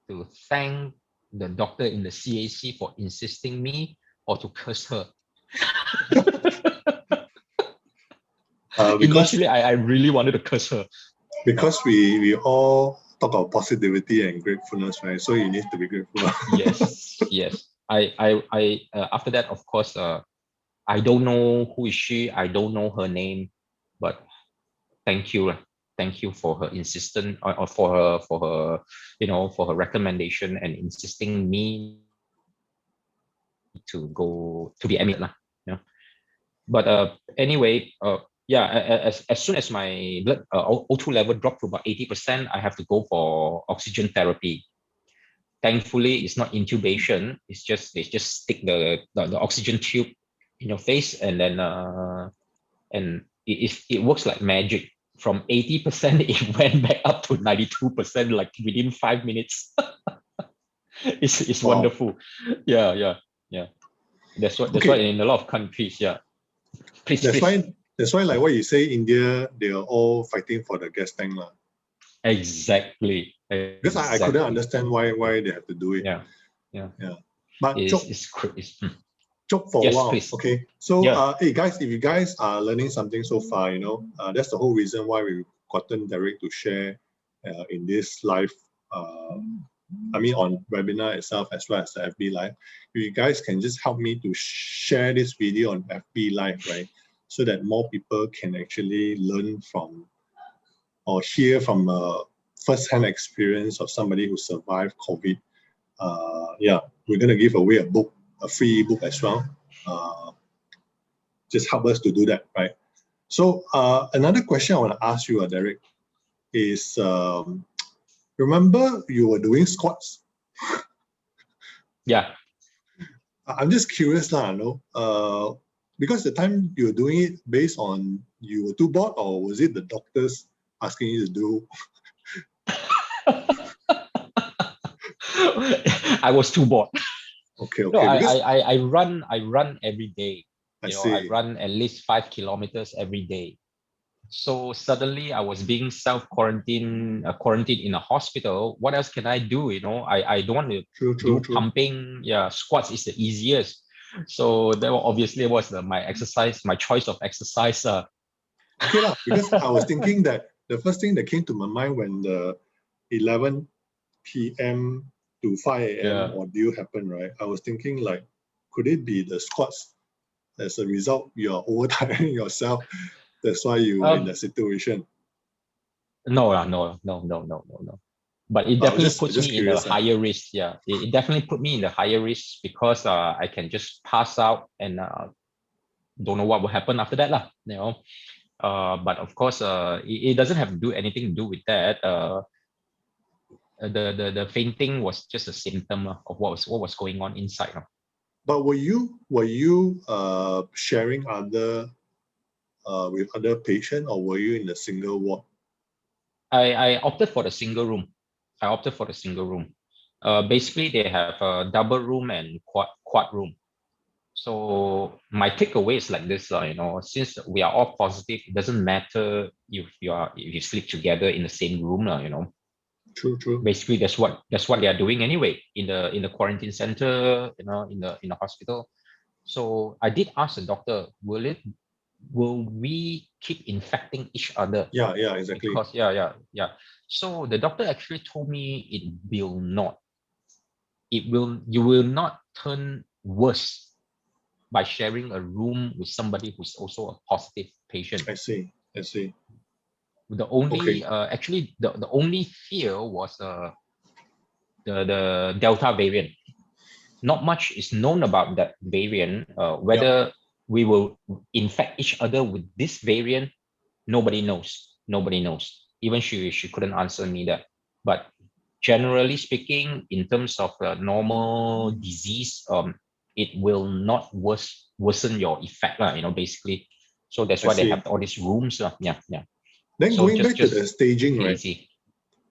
to thank the doctor in the CAC for insisting me or to curse her. Initially, I really wanted to curse her. Because we all talk about positivity and gratefulness, right? So you need to be grateful. Yes. I after that, of course, I don't know who is she. I don't know her name, but thank you for her insistence, or for her for her recommendation and insisting me to go to be admitted. But anyway, as soon as my blood O2 level dropped to about 80%, I have to go for oxygen therapy. Thankfully, it's not intubation. It's just they just stick the oxygen tube in your face, and then and it works like magic. From 80%, it went back up to 92%, like within 5 minutes. It's wow. Wonderful. Yeah. That's why in a lot of countries, Please. That's why, like what you say, India, they are all fighting for the gas tank. Exactly. Because I couldn't understand why they have to do it. Yeah. But joke for yes, a while. Please. Okay. So hey guys, if you guys are learning something so far, that's the whole reason why we've gotten Derrick to share in this live on webinar itself, as well as the FB Live. You guys can just help me to share this video on FB Live, right? so that more people can actually learn from or hear from a first-hand experience of somebody who survived COVID. Yeah, we're going to give away a book, a free book as well. Just help us to do that, right? So another question I want to ask you, Derrick, is remember you were doing squats? Yeah. I'm just curious now, because the time you were doing it based on you were too bored, or was it the doctors asking you to do? I was too bored. Okay, No, because I run every day. I I see. run at least 5 kilometers every day. So suddenly I was being quarantined in a hospital. What else can I do? I don't want to True. do pumping. Yeah, squats is the easiest. So that obviously was my choice of exercise. Okay lah, because I was thinking that the first thing that came to my mind when the 11 p.m. to 5 a.m. Yeah. ordeal happened, right? I was thinking like, could it be the squats? As a result, you're overtiring yourself. That's why you were in that situation. No. But it definitely puts Just me in a curious. higher risk. Yeah, it definitely put me in the higher risk because I can just pass out and don't know what will happen after that, lah. But of course, it doesn't have to do anything to do with that. The fainting was just a symptom of what was going on inside. But were you sharing with other patient, or were you in a single ward? I opted for the single room. Basically, they have a double room and quad room. So my takeaway is like this, since we are all positive, it doesn't matter if you sleep together in the same room, True. Basically, that's what they are doing anyway in the quarantine center, in the hospital. So I did ask the doctor, will we keep infecting each other? Yeah, exactly. Because yeah. So the doctor actually told me it will not. You will not turn worse by sharing a room with somebody who's also a positive patient. I see. The only Okay. actually the only fear was the Delta variant. Not much is known about that variant. Whether we will infect each other with this variant, nobody knows. Even she couldn't answer me that. But generally speaking, in terms of normal disease, it will not worsen your effect, basically. So that's why they have all these rooms. Yeah. Then So going back to the staging, right? easy.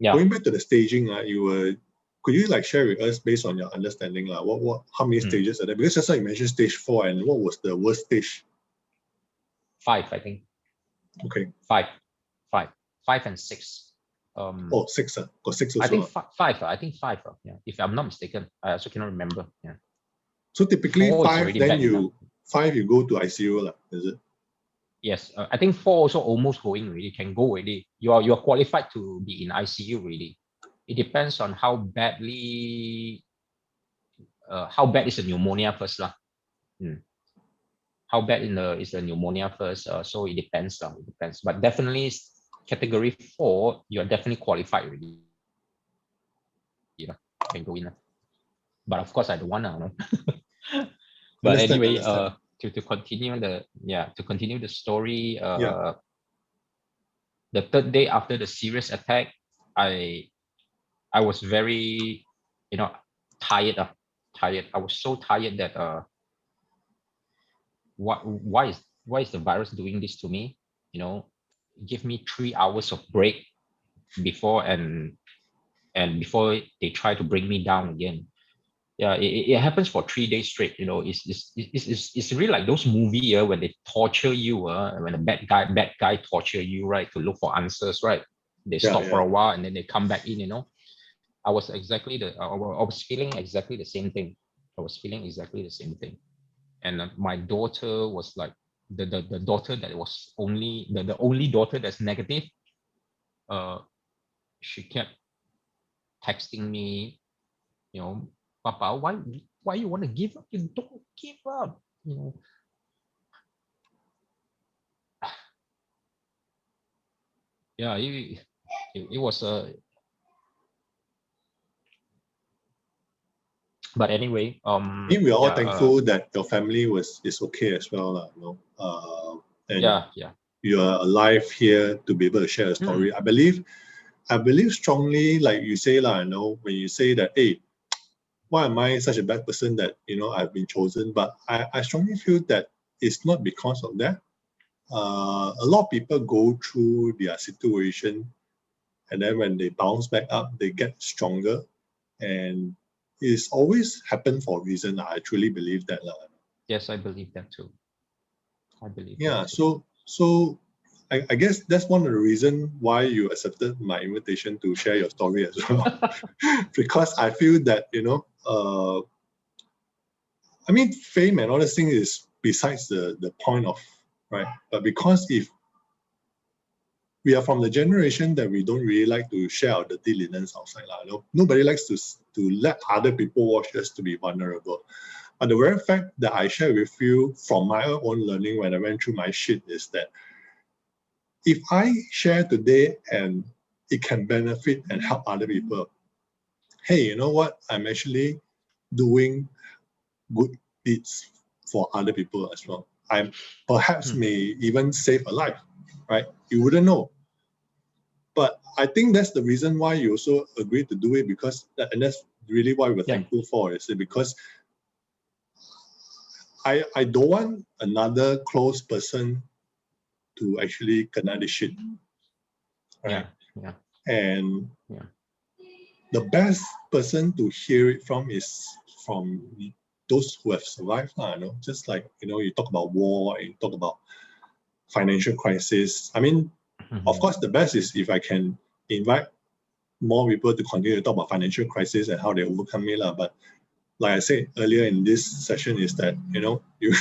Yeah. Going back to the staging, could you like share with us based on your understanding, how many stages are there? Because just like you mentioned stage 4, and what was the worst stage? 5, I think. Okay. 5 and 6. 6. Got 6 also. I think 5. I think 5. Yeah, if I'm not mistaken, I also cannot remember. Yeah. So typically 5, then you go to ICU, is it? Yes, I think 4 also almost going already. Can go already. You are qualified to be in ICU already. It depends on how bad is the pneumonia first, lah. How bad is the pneumonia first? So it depends, But definitely category 4, you are definitely qualified already. Can go in. But of course, I don't want to. But anyway, to continue the story, the third day after the serious attack, I was very, tired. I was so tired that why is the virus doing this to me? Give me 3 hours of break before before they try to bring me down again. Yeah, it happens for 3 days straight. It's really like those movies when they torture you, when a bad guy torture you, right, to look for answers, right? They stop for a while and then they come back in. I was feeling exactly the same thing. And my daughter was like the daughter that was the only daughter that's negative. She kept texting me, Papa, why you want to give up? You don't give up. yeah, it was a. But anyway, I mean, we are all yeah, thankful that your family is okay as well, you know. And yeah. you are alive here to be able to share a story. I believe strongly, like you say, you know, when you say that, hey, why am I such a bad person that, you know, I've been chosen? But I strongly feel that it's not because of that. A lot of people go through their situation, and then when they bounce back up, they get stronger. And it's always happened for a reason. I truly believe that. Yes, I believe that too. I believe that Yeah, too. so I guess that's one of the reasons why you accepted my invitation to share your story as well. Because I feel that, you know, I mean, fame and all this thing is besides the point of, right? But because if we are from the generation that we don't really like to share our dirty linens outside, you know, nobody likes to let other people watch us to be vulnerable. But the very fact that I share with you from my own learning when I went through my shit is that if I share today and it can benefit and help other people, hey, you know what? I'm actually doing good deeds for other people as well. I perhaps may even save a life, right? You wouldn't know. But I think that's the reason why you also agreed to do it, because and that's really why we're thankful for it. Because I don't want another close person to actually kena this shit, right? Yeah. And Yeah. the best person to hear it from is from those who have survived, you know, just like, you know, you talk about war, you talk about financial crisis. I mean, of course, the best is if I can invite more people to continue to talk about financial crisis and how they overcome it. But like I said earlier in this session is that, you know, you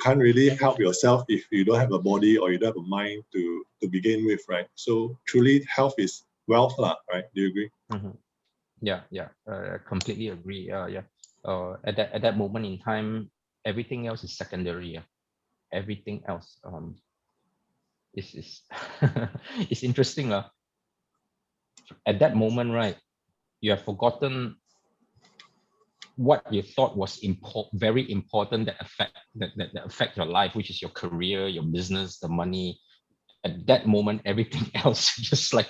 can't really help yourself if you don't have a body or you don't have a mind to begin with, right? So truly health is wealth, right? Do you agree? Yeah, completely agree. Yeah. At that moment in time, everything else is secondary. Everything else is it's interesting. At that moment, right, you have forgotten what you thought was very important that affect your life, which is your career, your business, the money. At that moment, everything else just like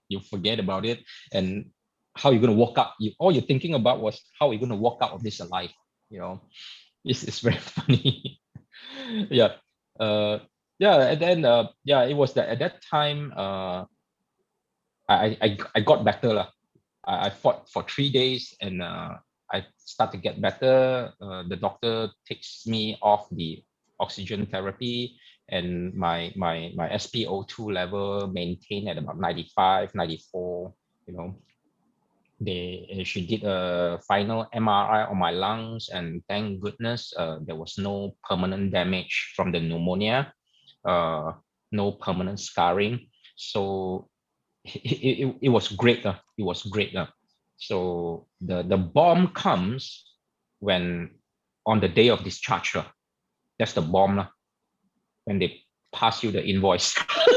you forget about it, and how you're gonna walk out. All you're thinking about was how you're gonna walk out of this alive. You know, it's very funny. Yeah, yeah, and then yeah, it was that at that time I got better lah. I fought for 3 days and I start to get better. The doctor takes me off the oxygen therapy and my SpO2 level maintained at about 95, 94. You know, she did a final MRI on my lungs, and thank goodness there was no permanent damage from the pneumonia, no permanent scarring. So it was great. It was great. So the bomb comes when on the day of discharge. That's the bomb. When they pass you the invoice,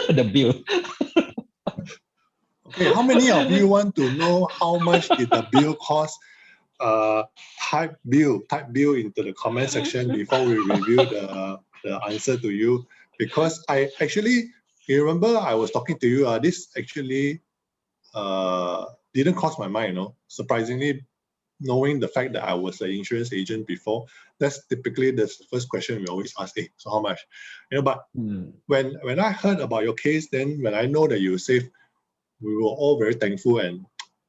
the bill. Okay, how many of you want to know how much did the bill cost? Type bill into the comment section before we review the answer to you. Because I actually, you remember I was talking to you, this actually didn't cross my mind, you know. Surprisingly, knowing the fact that I was an insurance agent before, that's typically the first question we always ask, hey, so how much? You know, but when I heard about your case, then when I know that you were safe, we were all very thankful, and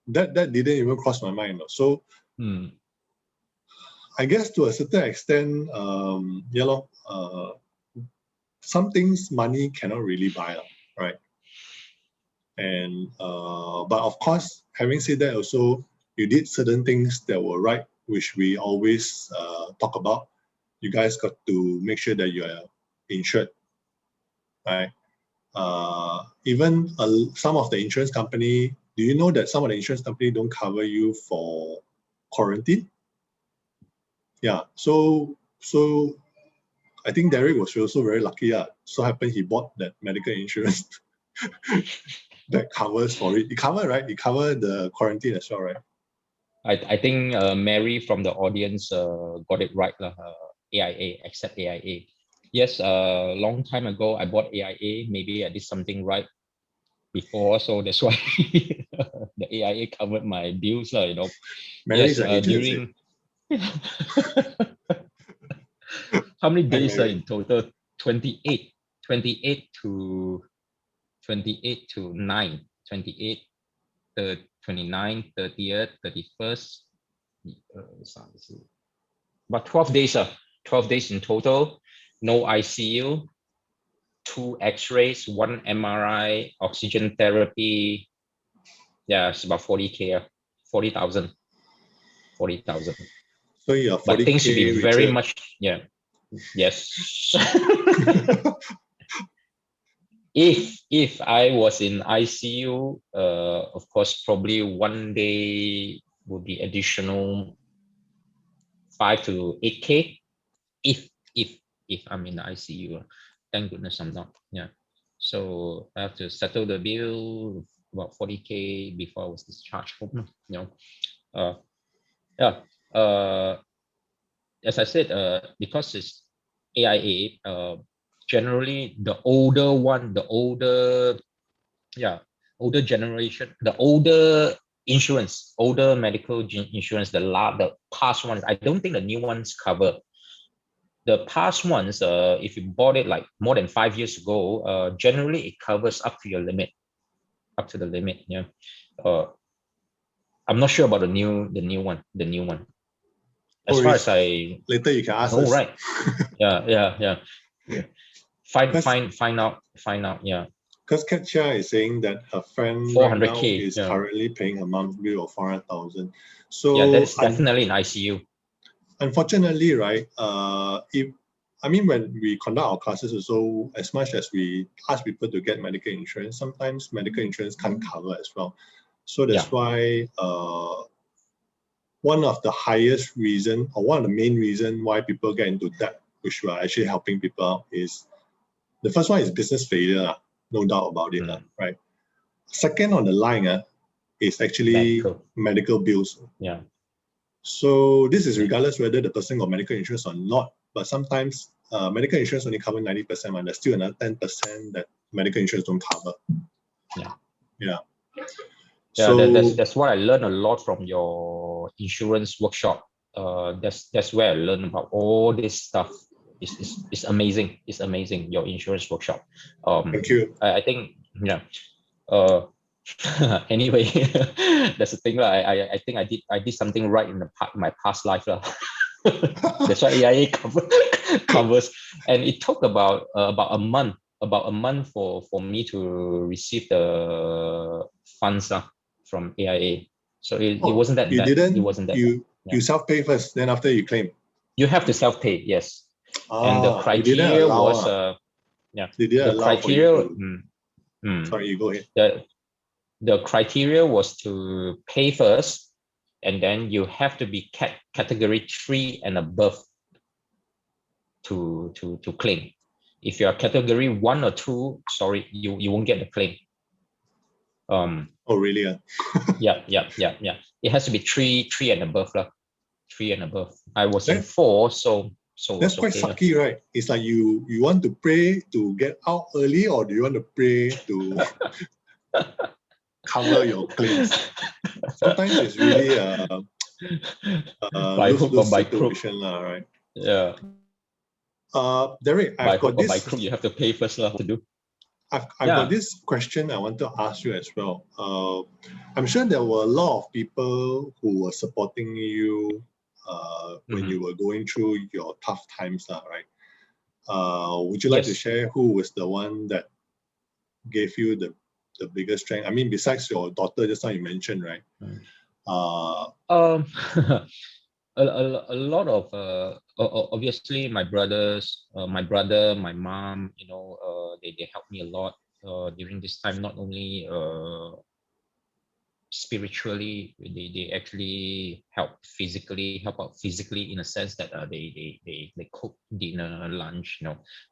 that didn't even cross my mind. So I guess to a certain extent, some things money cannot really buy, right? And but of course, having said that, also you did certain things that were right, which we always talk about. You guys got to make sure that you are insured, right? Even some of the insurance company, do you know that some of the insurance company don't cover you for quarantine? Yeah, so I think Derrick was also very lucky. So happened he bought that medical insurance that covers for it. It cover, right? It cover the quarantine as well, right? I think Mary from the audience got it right. AIA, except AIA. Yes, a long time ago, I bought AIA. Maybe I did something right before, so that's why the AIA covered my bills, you know. Mary Yes, is an agent, is it? during how many Hi, days Mary. in total? 28, 28 to 9, 28, 29, 30th, 31st. About 12 days, 12 days in total. No ICU, 2 X-rays, 1 MRI, oxygen therapy. Yeah, it's about 40K, 40,000, 40,000. So you're But things should 40K be very Richard. much, yeah, yes. If I was in ICU, of course, probably one day would be additional 5 to 8K. If I'm in the ICU, thank goodness I'm not. Yeah, so I have to settle the bill about 40K before I was discharged home. You know, yeah. As I said, because it's AIA, generally the older one, the older, yeah, older generation, the older insurance, older medical insurance, the past ones. I don't think the new ones cover. The past ones, if you bought it like more than 5 years ago, generally it covers up to your limit, up to the limit. Yeah. I'm not sure about the new one. As far as I Later you can ask know, us. right? Yeah. Find out. Yeah. Because Katja is saying that her friend right now 400K. is Yeah. currently paying a month bill of 400,000. So Yeah, that is definitely in ICU. Unfortunately, right? When we conduct our classes, also as much as we ask people to get medical insurance, sometimes medical insurance can't cover as well. So that's why one of the highest reason, or one of the main reason why people get into debt, which we are actually helping people out, is the first one is business failure, no doubt about it, right? Second on the line is actually medical bills. Yeah. So this is regardless whether the person got medical insurance or not. But sometimes medical insurance only cover 90%, and there's still another 10% that medical insurance don't cover. Yeah. So that's what I learned a lot from your insurance workshop. That's where I learned about all this stuff. It's amazing. It's amazing, your insurance workshop. Thank you. I think, yeah. Anyway, that's the thing. I think I did something right in my past life. That's why AIA covers. And it took about a month for me to receive the funds from AIA. So it wasn't that bad. It wasn't that bad. You self-pay first, then after you claim. You have to self-pay, yes. And the criteria was the criteria. Sorry, you go ahead. The criteria was to pay first, and then you have to be category 3 and above to claim. If you are category 1 or 2, sorry, you won't get the claim. Oh really? Yeah. It has to be 3 and above, 3 and above. I was in 4, so that's quite sucky, right? It's like you want to pray to get out early, or do you want to pray to cover your claims? Sometimes it's really lose situation, right? Yeah. Derrick, I've got this. By crook, you have to pay first to do. I've got this question I want to ask you as well. I'm sure there were a lot of people who were supporting you when you were going through your tough times, right? Would you like to share who was the one that gave you the biggest strength? I mean, besides your daughter, just now you mentioned, right? A lot of obviously my brothers, my brother, my mom, they helped me a lot during this time. Not only spiritually, they actually help out physically, in a sense that they cook dinner, lunch,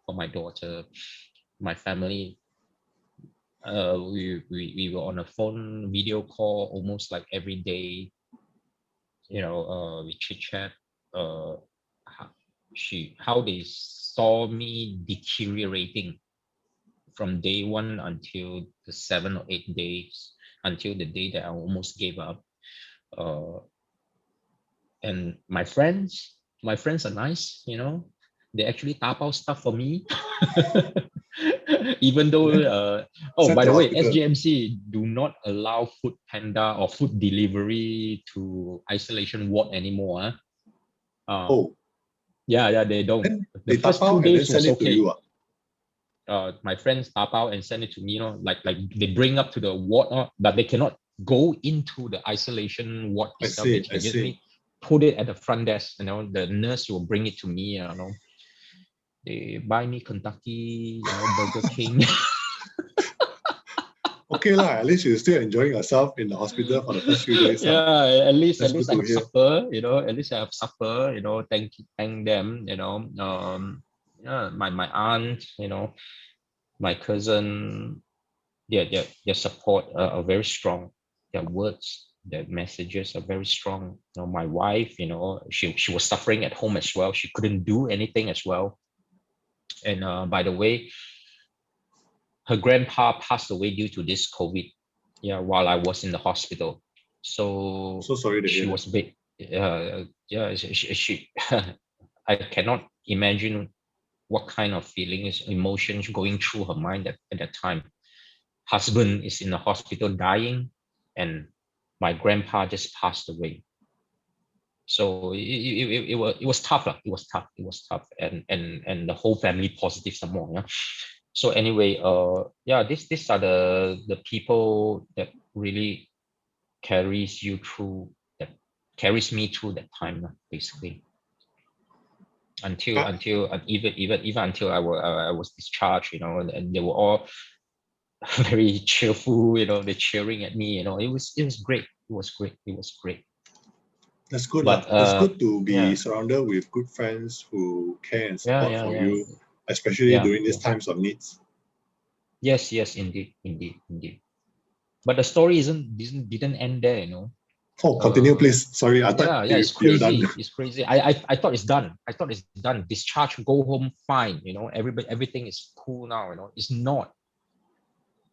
for my daughter, my family. we were on a phone video call almost like every day. We chit chat. Uh, how they saw me deteriorating from day one until the 7 or 8 days, until the day that I almost gave up. And my friends are nice. They actually tapao stuff for me. Even though Sent by to the way, hospital. SGMC do not allow food panda or food delivery to isolation ward anymore. Oh, Yeah, they don't. then The they tap first two out and then days was send it to okay. you. My friends tap out and send it to me, like they bring up to the ward, but they cannot go into the isolation ward I itself. see, They I can just see. put it at the front desk. The nurse will bring it to me. They buy me Kentucky, Burger King. Okay lah, at least you're still enjoying yourself in the hospital for the first few days. Yeah, at least That's I good to have hear. supper. At least I have supper. Thank them. Yeah, my aunt. My cousin. Their support are very strong. Their words, their messages are very strong. My wife. She was suffering at home as well. She couldn't do anything as well. And by the way, her grandpa passed away due to this COVID. Yeah, while I was in the hospital. So So sorry to hear she that. was big. Yeah, she I cannot imagine what kind of feelings, emotions going through her mind at that time. Husband is in the hospital dying, and my grandpa just passed away. So it was tough. It was tough. It was tough. And the whole family positive some more. Yeah. So anyway, yeah, these are the people that really carries me through that time, basically. Until even until I was discharged, and they were all very cheerful, they're cheering at me, it was great. It was great. It was great. That's good lah. But It's good to be yeah, surrounded with good friends who care and yeah, support yeah, for yeah, you, especially yeah, during these yes, times of needs. yes, indeed, indeed, indeed. But the story didn't end there, Oh, continue, please. Sorry, I thought Yeah, it's you're done. crazy. It's crazy. I thought it's done. I thought it's done. Discharge, go home, fine. Everything is cool now. It's not.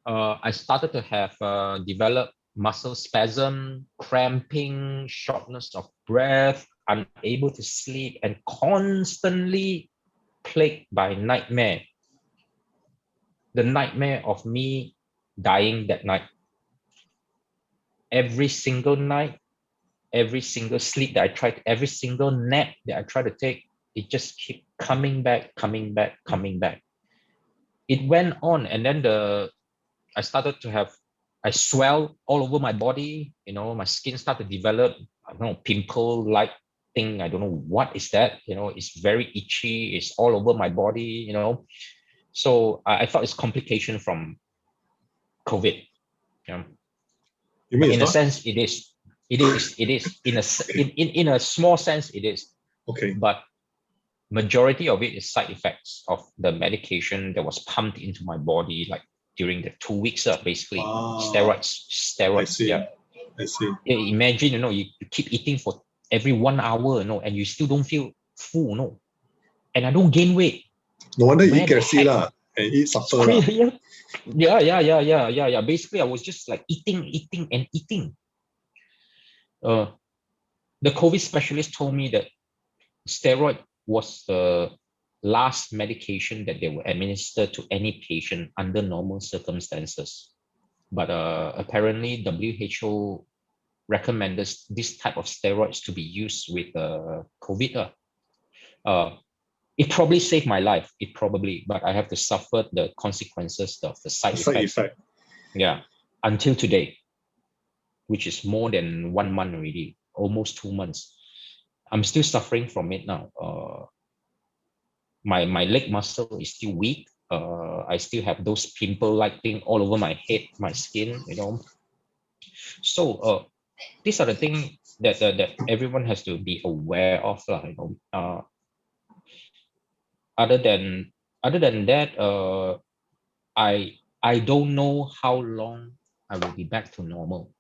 I started to have develop muscle spasm, cramping, shortness of breath, unable to sleep, and constantly plagued by nightmare. The nightmare of me dying that night. Every single night, every single sleep that I tried, every single nap that I try to take, it just keep coming back, coming back, coming back. It went on, and then I swell all over my body. My skin started to develop, I don't know, pimple-like thing. I don't know what is that. It's very itchy. It's all over my body. So I thought it's complication from COVID. You mean But it's in a not? sense, it is. It is. It is. In a small sense, it is. Okay. But majority of it is side effects of the medication that was pumped into my body, like during the 2 weeks, basically I steroids. see. Yeah. I see. Imagine, you keep eating for every 1 hour, and you still don't feel full, and I don't gain weight. No wonder you Where eat the KFC heck? lah and eat It's supper lah. crazy. Yeah. Basically, I was just like eating and eating. The COVID specialist told me that steroid was the last medication that they will administer to any patient under normal circumstances. But apparently, WHO recommended this type of steroids to be used with COVID. It probably saved my life. It probably, but I have to suffer the consequences of the side Side effects. effect. Yeah, until today, which is more than 1 month already, almost 2 months. I'm still suffering from it now. My leg muscle is still weak. I still have those pimple-like thing all over my head, my skin. So these are the things that everyone has to be aware of, Other than that, I I don't know how long I will be back to normal.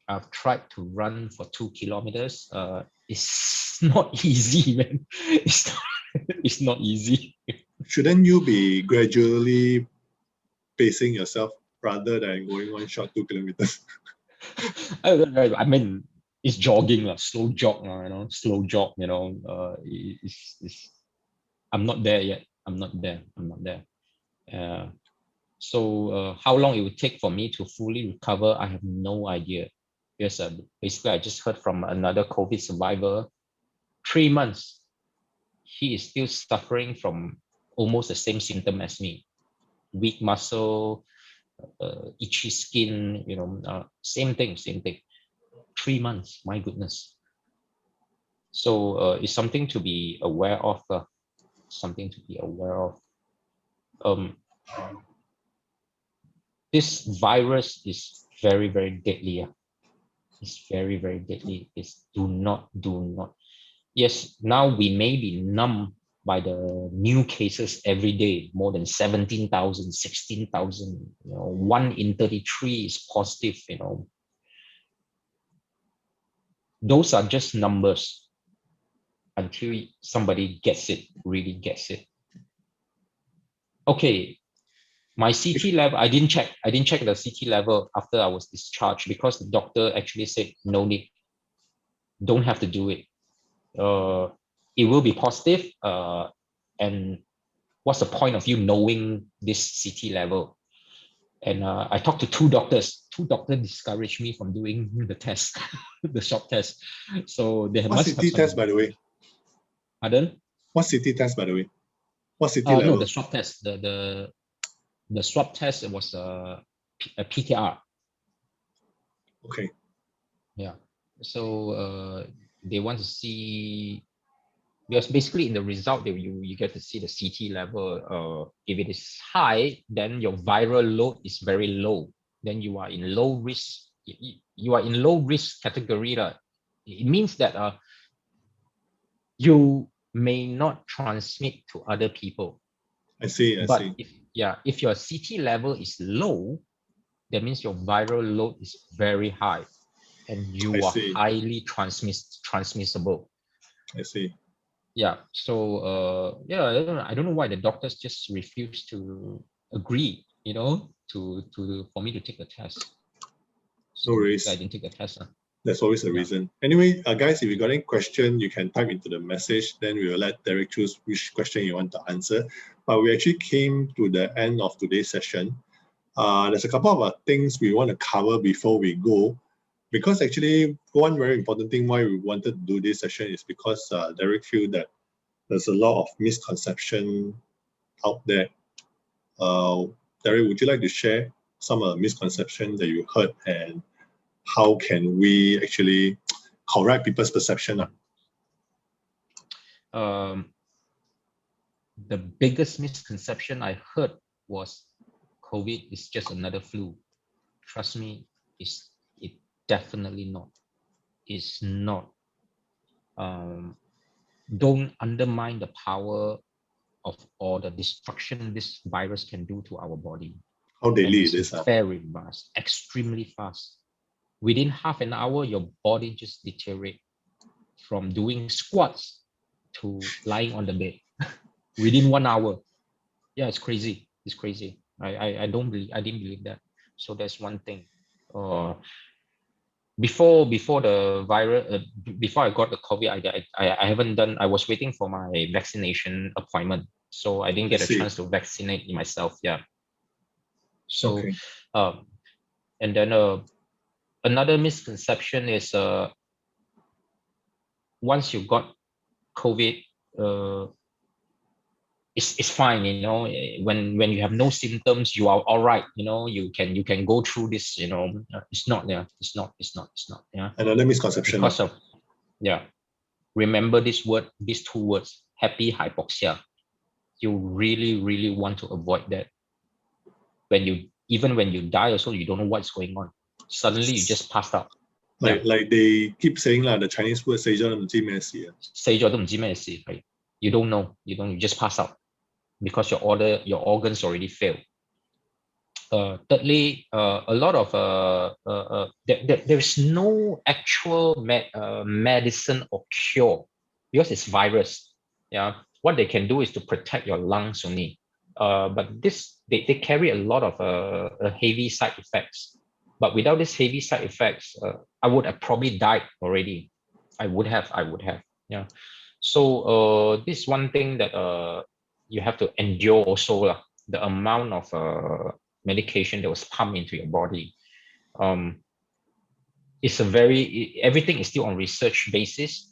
I've tried to run for 2 kilometers. It's not easy, man. It's not easy. Shouldn't you be gradually pacing yourself rather than going one shot 2 kilometers? I mean, it's jogging, slow jog, slow jog, I'm not there yet. I'm not there. So how long it would take for me to fully recover, I have no idea. Because basically, I just heard from another COVID survivor, 3 months, he is still suffering from almost the same symptom as me. Weak muscle, itchy skin, same thing. 3 months, my goodness. So it's something to be aware of. Um, this virus is very, very deadly. It's very, very deadly. It's do not. Yes, now we may be numb by the new cases every day, more than 17,000, 16,000. 1 in 33 is positive. Those are just numbers until somebody really gets it. Okay, my CT level, I didn't check the CT level after I was discharged because the doctor actually said, no need, don't have to do it. It will be positive. And what's the point of you knowing this CT level? And I talked to 2 doctors. 2 doctors discouraged me from doing the test, the short test. So they What CT test, by the way? Pardon? What CT test, by the way? What CT level? No, the swab test. The swab test, it was a PTR. Okay. Yeah. So they want to see, because basically in the result you get to see the CT level. If it is high, then your viral load is very low. Then you are in low risk. You are in low risk category. It means that you may not transmit to other people. I see. If your CT level is low, that means your viral load is very high, and you are highly transmissible. I see. Yeah. So I don't know why the doctors just refuse to agree, for me to take the test. So no worries. I didn't take the test. There's always a reason. Anyway, guys, if you got any question, you can type into the message. Then we will let Derrick choose which question you want to answer. But we actually came to the end of today's session. There's a couple of things we want to cover before we go. Because actually, one very important thing why we wanted to do this session is because Derrick feels that there's a lot of misconception out there. Derrick, would you like to share some of the misconceptions that you heard and how can we actually correct people's perception? The biggest misconception I heard was COVID is just another flu. Trust me, it definitely not. It's not. Don't undermine the power of or the destruction this virus can do to our body. How deadly it is? Very fast, extremely fast. Within half an hour, your body just deteriorates from doing squats to lying on the bed within 1 hour. Yeah, it's crazy. It's crazy. I didn't believe that. So that's one thing. Before the virus, before I got the COVID, I haven't done. I was waiting for my vaccination appointment, so I didn't get a chance to vaccinate myself. Yeah. So, and then another misconception is once you got COVID, it's fine. When you have no symptoms, you are all right. You can go through this. It's not. Yeah, it's not. Yeah. Another misconception. Because of remember these 2 words: happy hypoxia. You really, really want to avoid that. Even when you die, also you don't know what's going on. Suddenly you just passed out. Like they keep saying the Chinese word 死咗都唔知咩事啊。死咗都唔知咩事，right? You don't know. You just pass out because your organs already failed. Thirdly, a lot of there's no actual medicine or cure because it's virus. Yeah, what they can do is to protect your lungs only. But this they carry a lot of heavy side effects. But without these heavy side effects, I would have probably died already. I would have. Yeah. So this one thing that you have to endure also lah. The amount of medication that was pumped into your body. It's a everything is still on research basis.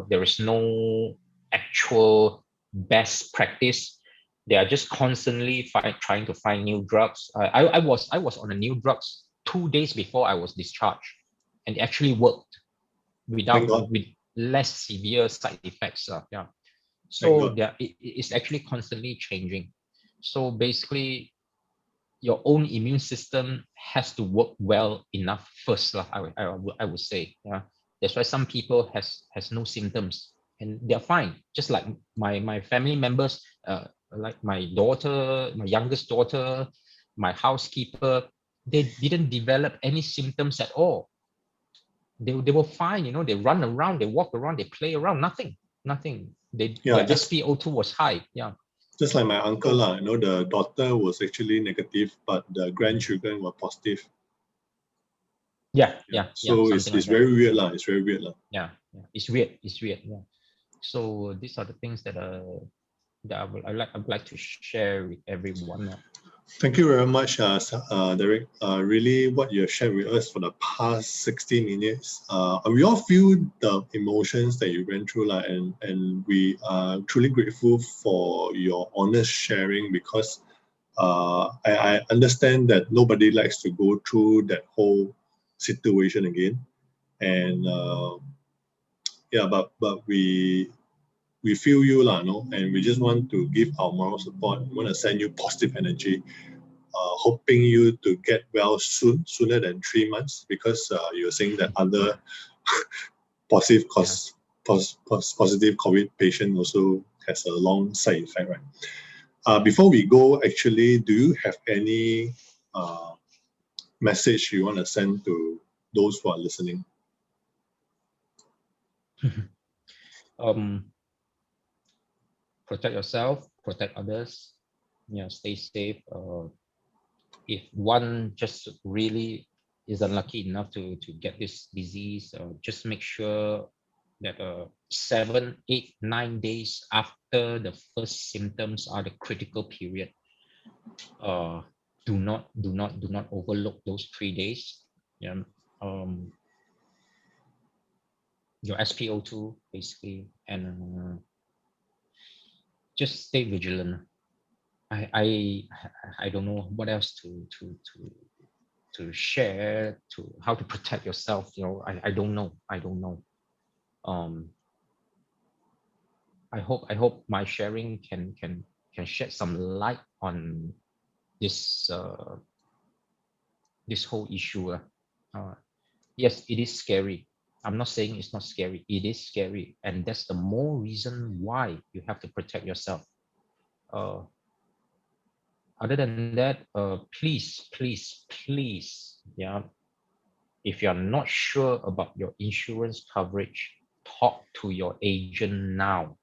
There is no actual best practice. They are just constantly trying to find new drugs. I was on a new drugs 2 days before I was discharged, and it actually worked Thank God. with less severe side effects. Yeah. Thank So God. it's actually constantly changing. So basically, your own immune system has to work well enough first. I would say. Yeah. That's why some people has no symptoms and they're fine. Just like my family members, like my daughter, my youngest daughter, my housekeeper, they didn't develop any symptoms at all. They were fine, they run around, they walk around, they play around, nothing. Yeah, Their SpO2 was high. Yeah. just like my uncle, the daughter was actually negative, but the grandchildren were positive. Yeah. So it's Something like that. very weird, lah. It's very weird, lah. Yeah. It's weird. Yeah. So these are the things that that I would like to share with everyone. Thank you very much, Derrick. Really, what you have shared with us for the past 60 minutes, we all feel the emotions that you went through, and we are truly grateful for your honest sharing because I understand that nobody likes to go through that whole situation again. And but we feel you, no? And we just want to give our moral support. We want to send you positive energy. Hoping you to get well sooner than 3 months, because you're saying that other positive positive COVID patient also has a long side effect, right? Before we go, actually, do you have any message you want to send to those who are listening? Protect yourself, protect others. Stay safe. If one just really is unlucky enough to get this disease, just make sure that 7, 8, 9 days after the first symptoms are the critical period. Do not overlook those 3 days. Your SpO2 basically, and just stay vigilant. I don't know what else to share, to how to protect yourself. I don't know. I hope my sharing can shed some light on this this whole issue. Yes, it is scary. I'm not saying it's not scary. It is scary, and that's the more reason why you have to protect yourself. Other than that, please, yeah, if you're not sure about your insurance coverage, talk to your agent now.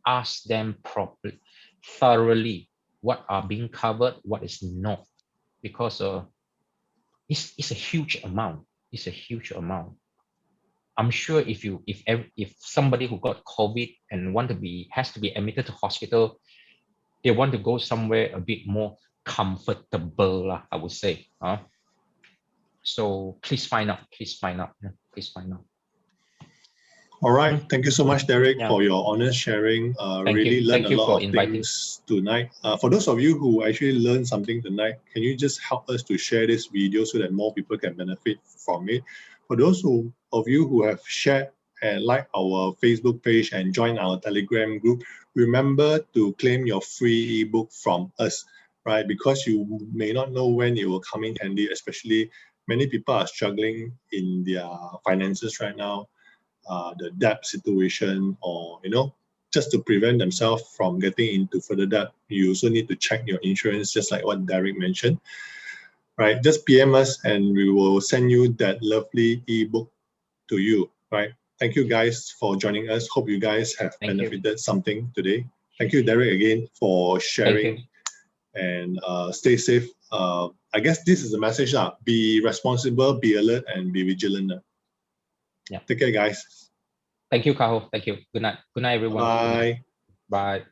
Ask them properly, thoroughly, what are being covered, what is not, because it's a huge amount. It's a huge amount. I'm sure if somebody who got COVID and has to be admitted to hospital, they want to go somewhere a bit more comfortable, I would say. So please find out. All right. Thank you so much, Derrick, for your honest sharing. Really learned a lot of things tonight. For those of you who actually learned something tonight, can you just help us to share this video so that more people can benefit from it? For those of you who have shared and liked our Facebook page and joined our Telegram group, remember to claim your free ebook from us, right? Because you may not know when it will come in handy, especially many people are struggling in their finances right now. The debt situation, or just to prevent themselves from getting into further debt, you also need to check your insurance, just like what Derrick mentioned. right? Just PM us and we will send you that lovely ebook to you, right? Thank you guys for joining us. Hope you guys have benefited something today. Thank you, Derrick, again for sharing, and stay safe. I guess this is the message. Be responsible, be alert, and be vigilant. Yeah. Take care, guys. Thank you, Kaho. Thank you. Good night. Good night, everyone. Bye. Bye.